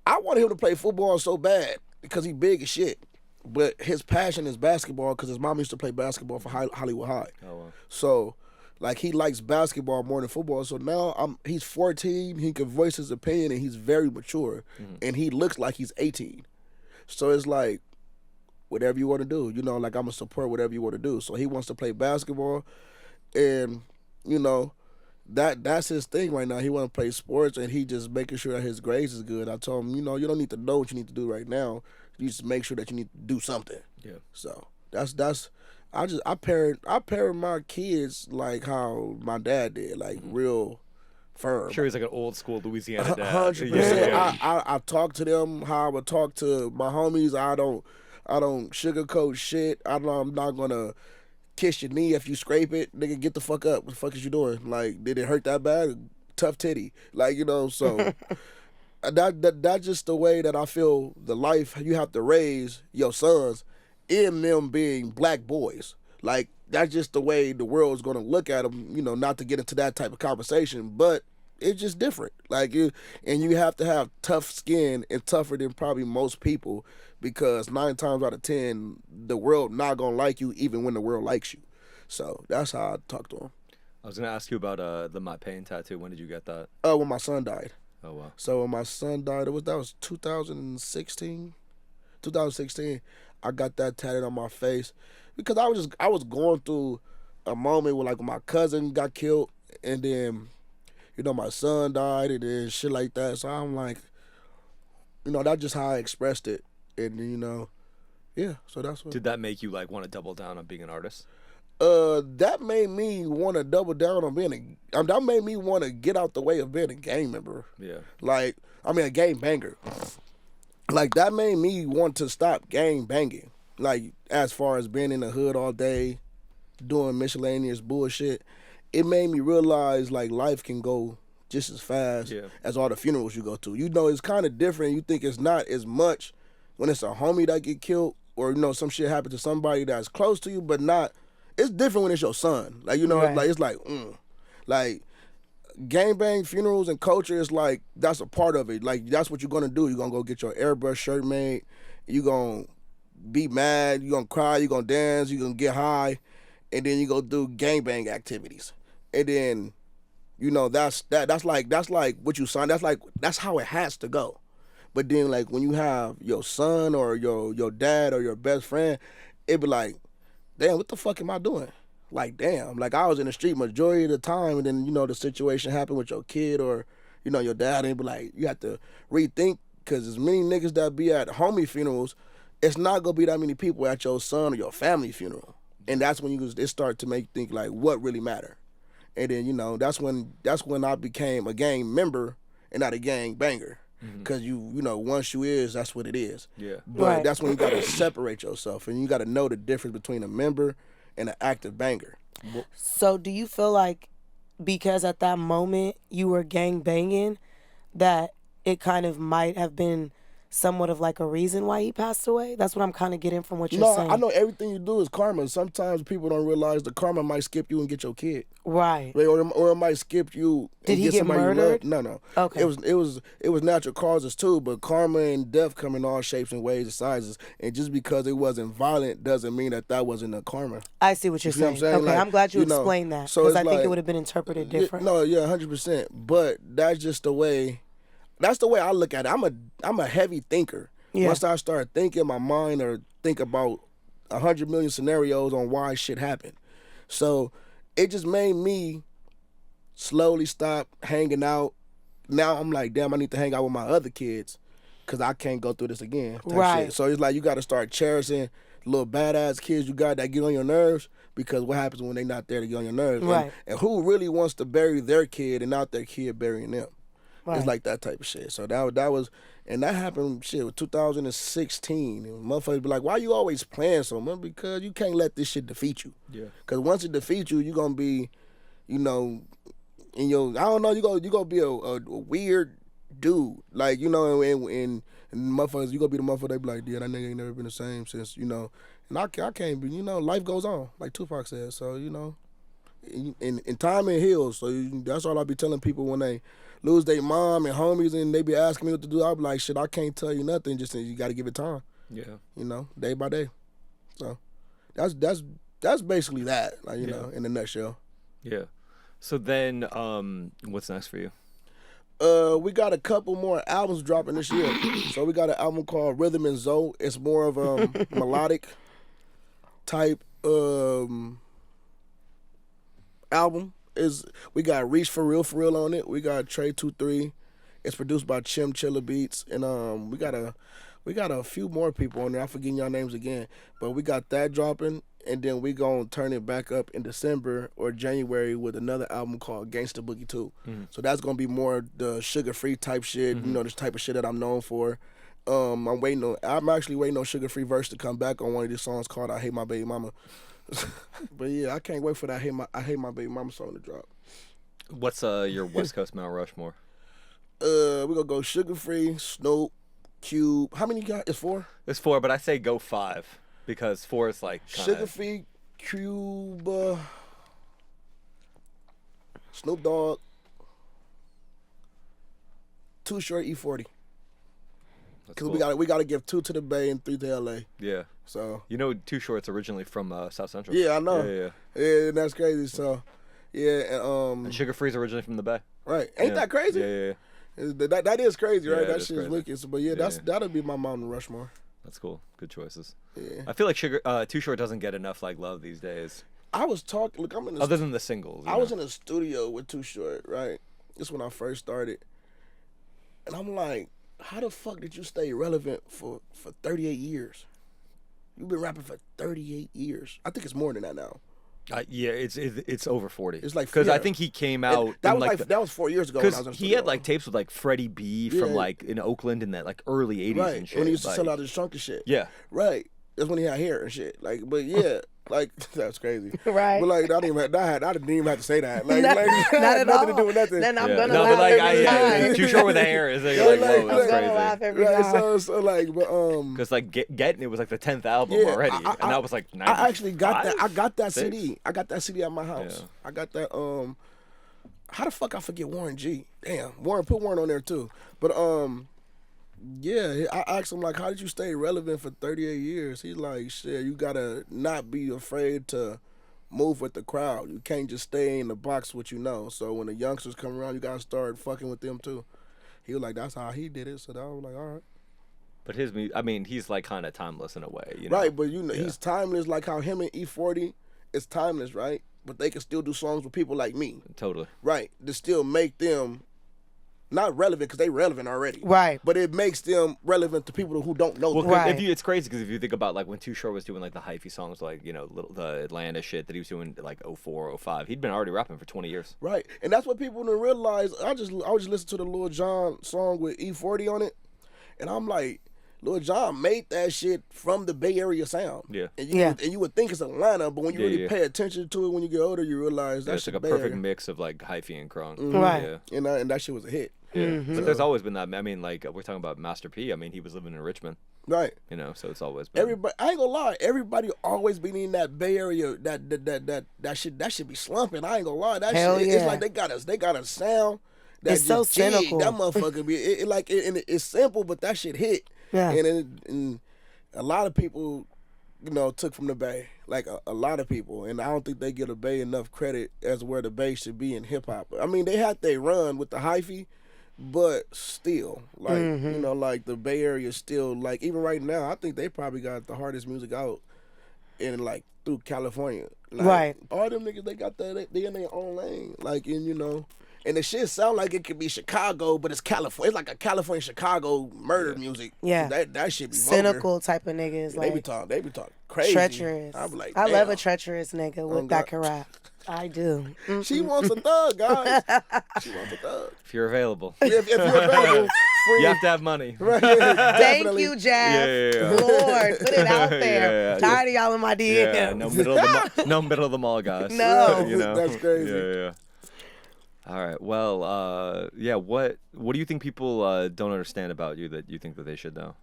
I want him to play football so bad because he big as shit. But his passion is basketball because his mom used to play basketball for Hollywood High. Oh, wow. So, like, he likes basketball more than football. So now he's 14, he can voice his opinion, and he's very mature. And he looks like he's 18. So it's like, whatever you want to do, like, I'm going to support whatever you want to do. So he wants to play basketball, and, that's his thing right now. He want to play sports, and he just making sure that his grades is good. I told him, you don't need to know what you need to do right now. You just make sure that you need to do something. Yeah. So I parent my kids like how my dad did, like real firm. I'm sure he's like an old school Louisiana dad. 100%. Yeah. I talk to them how I would talk to my homies. I don't sugarcoat shit. I'm not gonna kiss your knee if you scrape it. Nigga, get the fuck up. What the fuck is you doing? Like, did it hurt that bad? Tough titty. Like, so that's just the way that I feel the life you have to raise your sons in them being black boys. Like, that's just the way the world's gonna look at them, not to get into that type of conversation, but it's just different. Like, you have to have tough skin and tougher than probably most people because 9 times out of 10, the world not gonna like you even when the world likes you. So that's how I talk to him. I was gonna ask you about the My Pain tattoo. When did you get that? When my son died. Oh, wow. So when my son died, that was 2016. 2016, I got that tatted on my face because I was going through a moment where, like, my cousin got killed, and then my son died, and then shit like that. So I'm like, that's just how I expressed it, and yeah. So that's what. Did that make you like want to double down on being an artist? That made me want to double down on being that made me want to get out the way of being a gang member. Yeah. Like, a gang banger. Like, that made me want to stop gang banging. Like, as far as being in the hood all day, doing miscellaneous bullshit, it made me realize, like, life can go just as fast as all the funerals you go to. It's kind of different. You think it's not as much when it's a homie that get killed or, some shit happened to somebody that's close to you, but not. It's different when it's your son. Like, right. Like, it's like, like, gangbang funerals and culture is like, that's a part of it. Like, that's what you're going to do. You're going to go get your airbrush shirt made. You're going to be mad. You're going to cry. You're going to dance. You're going to get high. And then you go do gangbang activities. And then, that's like what you signed. That's how it has to go. But then, like, when you have your son or your dad or your best friend, it be like, damn, what the fuck am I doing? Like, damn, like, I was in the street majority of the time, and then, the situation happened with your kid or, your dad, and it be like, you have to rethink Because as many niggas that be at homie funerals, it's not gonna be that many people at your son or your family funeral. And that's when it start to make you think like what really matter. And then, you know, that's when I became a gang member and not a gang banger. Because you know, once you is, that's what it is. Yeah. But that's when you got to separate yourself, and you got to know the difference between a member and an active banger. So do you feel like because at that moment you were gang banging, that it kind of might have been somewhat of like a reason why he passed away? That's what I'm kind of getting from what you're saying. I know everything you do is karma. Sometimes people don't realize the karma might skip you and get your kid. Right. Or it might skip you. Did and he get somebody murdered? You love. No. Okay. It was natural causes too, but karma and death come in all shapes and ways and sizes. And just because it wasn't violent doesn't mean that wasn't a karma. I see what you're You know saying. what I'm saying? Okay, Like, I'm glad you you know, explained that, so because I it's think it like- would have been interpreted different. 100%. But that's just the way. That's the way I look at it. I'm a heavy thinker. Yeah. Once I start thinking, my mind or think about 100 million scenarios on why shit happened. So it just made me slowly stop hanging out. Now I'm like, damn, I need to hang out with my other kids because I can't go through this again. type Right. shit. So it's like you got to start cherishing the little badass kids you got that get on your nerves, because what happens when they not there to get on your nerves? Right. And who really wants to bury their kid and not their kid burying them? Right. It's like that type of shit. So that was, and that happened, with 2016. And motherfuckers be like, why you always playing so much? Because you can't let this shit defeat you. Yeah. Because once it defeats you, you're going to be, you know, in your, I don't know, you gonna be a weird dude. Like, you know, and motherfuckers, you gonna be the motherfucker, they be like, yeah, that nigga ain't never been the same since, you know. And I can't be, you know, life goes on, like Tupac said. So, you know, in time it heals. So that's all I be telling people when they lose their mom and homies and they be asking me what to do. I be like, shit, I can't tell you nothing. Just you got to give it time. Yeah. You know, day by day. So that's basically that. Like, you know, in a nutshell. Yeah. So then, what's next for you? We got a couple more albums dropping this year. So we got an album called Rhythm and Zoe. It's more of a melodic type album. We got Reach for Real on it. We got Trey 23. It's produced by Chim Chilla Beats, and we got a few more people on there. I'm forgetting y'all names again, but we got that dropping, and then we gonna turn it back up in December or January with another album called Gangsta Boogie 2. So that's gonna be more the sugar free type shit. You know, this type of shit that I'm known for. I'm actually waiting on Sugar Free Verse to come back on one of these songs called I Hate My Baby Mama. But yeah, I can't wait for that I Hate My Baby Mama song to drop. What's your West Coast Mount Rushmore? We're gonna go Sugar Free, Snoop, Cube. How many you got? It's 4? It's 4, but I say go 5 because 4 is like kinda... Sugar Free, Cube, Snoop Dogg, Too Short, E-40. Because cool. we gotta give 2 to the Bay and 3 to LA. Yeah. So you know, Too Short's originally from South Central. Yeah, I know. Yeah, that's crazy. So yeah, and Sugar Free's originally from the Bay. Right? Ain't that crazy? Yeah. That is crazy, right? Yeah, that shit's wicked. So, but yeah, that'll be my Mount Rushmore. That's cool. Good choices. Yeah. I feel like Too Short doesn't get enough like love these days. I was talking. Look, I'm in. Other than the singles. I was in a studio with Too Short, right? This is when I first started, and I'm like, how the fuck did you stay relevant for 38 years? You've been rapping for 38 years. I think it's more than that now. Yeah, it's over 40. It's like because I think he came out. That was 4 years ago. Because he had like tapes with like Freddie B from like in Oakland in that like early 80s right. and shit. When he used to sell out his trunk and shit. Yeah. Right. That's when he had hair and shit. Like, but yeah. Like, that's crazy. Right. But, like, I didn't even have to say that. Like, not at nothing all. to do with nothing. Then I'm going to no, laugh but like, every time. Too Short with the hair is like, whoa, that's I'm going to laugh crazy. every time. So, like, but, because, like, Getting It was, like, the 10th album already. And that was, like, 95? I actually got that. I got that CD. I got that CD at my house. Yeah. I got that, how the fuck I forget Warren G? Damn. Put Warren on there, too. But, yeah, I asked him, like, how did you stay relevant for 38 years? He's like, shit, you gotta not be afraid to move with the crowd. You can't just stay in the box what you know. So when the youngsters come around, you gotta start fucking with them too. He was like, that's how he did it. So I was like, all right. But he's like kind of timeless in a way, you know? Right, but you know, he's timeless like how him and E-40 is timeless, right? But they can still do songs with people like me. Totally. Right, to still make them Not relevant because they relevant already. Right. But it makes them relevant to people who don't know Well, them. 'cause Right. it's crazy because if you think about like when Too Short was doing like the hyphy songs, like the Atlanta shit that he was doing like 04, 05, he'd been already rapping for 20 years. Right. And that's what people didn't realize. I was just listening to the Lil Jon song with E-40 on it, and I'm like, Lil Jon made that shit from the Bay Area sound. Yeah. And Yeah. you would think it's Atlanta, but when you really yeah. pay attention to it when you get older, you realize Yeah, that's it's like a Bay perfect Area. mix of like hyphy and crunk. Right. Yeah. And that shit was a hit. Yeah. But there's always been that. I mean, like we're talking about Master P. I mean, he was living in Richmond. Right. So it's always been. Everybody, I ain't gonna lie. Everybody always been in that Bay Area. That should be slumping. I ain't gonna lie. That Hell shit. yeah. It's like they got a sound. That It's so just jig. cynical. That motherfucker be and it's simple, but that shit hit. Yeah. And a lot of people, took from the Bay. Like a lot of people, and I don't think they give the Bay enough credit as where the Bay should be in hip hop. I mean, they had their run with the hyphy. But still, like, like the Bay Area still, like, even right now, I think they probably got the hardest music out in, like, through California. Like, Right. all them niggas, they got that, they in their own lane. Like, and the shit sound like it could be Chicago, but it's California. It's like a California-Chicago murder music. Yeah. That shit be Cynical type of niggas. vulgar. Like, They be talking crazy. treacherous. I be like, I love a damn. treacherous nigga with Oh, that God. can rap. I do. She wants a thug, guys. She wants a thug. If you're available, If you're available, free. you have to have money. Right, Thank definitely. you, Jeff. Yeah. Lord, put it out there. Yeah. Tired of y'all in my DMs. Yeah, no middle of the mall, guys. No. That's crazy. Yeah. All right. Well, What do you think people don't understand about you that you think that they should know?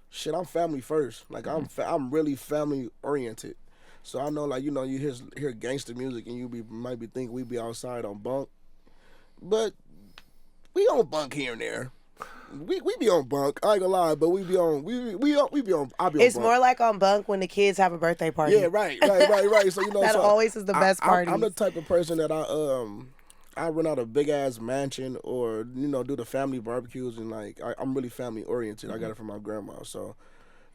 Shit, I'm family first. Like I'm really family oriented. So I know, like, you hear gangster music and you might be thinking we be outside on bunk, but we on bunk here and there. We be on bunk. I ain't gonna lie, but we be on. I be on. It's bunk. more like on bunk when the kids have a birthday party. Yeah, right. So That always is the best party. I'm the type of person that I run out a big ass mansion or do the family barbecues and like I'm really family oriented. I got it from my grandma, so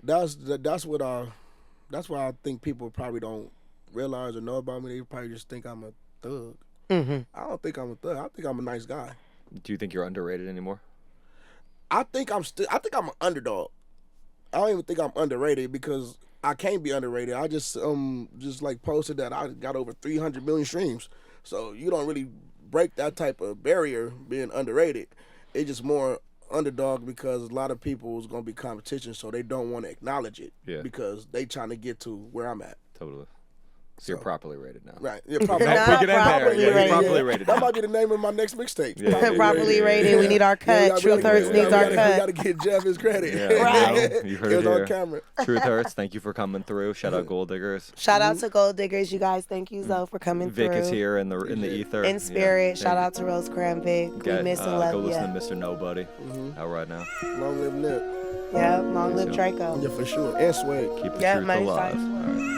that's why I think people probably don't realize or know about me. They probably just think I'm a thug. Mm-hmm. I don't think I'm a thug. I think I'm a nice guy. Do you think you're underrated anymore? I think I'm an underdog. I don't even think I'm underrated because I can't be underrated. I just like posted that I got over 300 million streams. So you don't really break that type of barrier being underrated. It's just more underdog because a lot of people is gonna be competition, so they don't want to acknowledge it. Yeah. Because they trying to get to where I'm at. Totally. So you're properly rated now. Right. Yeah, properly, Not Put it in there. properly Yeah, you're rated. properly rated. That now. might be the name of my next mixtape. Yeah. Properly rated. We need our cut. Truth Hurts needs our We cut. gotta get Jeff his credit. Yeah, Right. You heard It it was on here. camera. Truth Hurts, thank you for coming through. Shout out Gold Diggers. Shout out to Gold Diggers, you guys. Thank you, Zoe, for coming Vic through. is here in the ether. In spirit. Yeah. Shout out to Rose Cram Vic. We miss and love Go you. listen to Mr. Nobody out right now. Long live Nip. Yeah, long live Draco. Yeah, for sure. And Suede. Keep the Yeah, truth MoneySign alive. Suede. All right.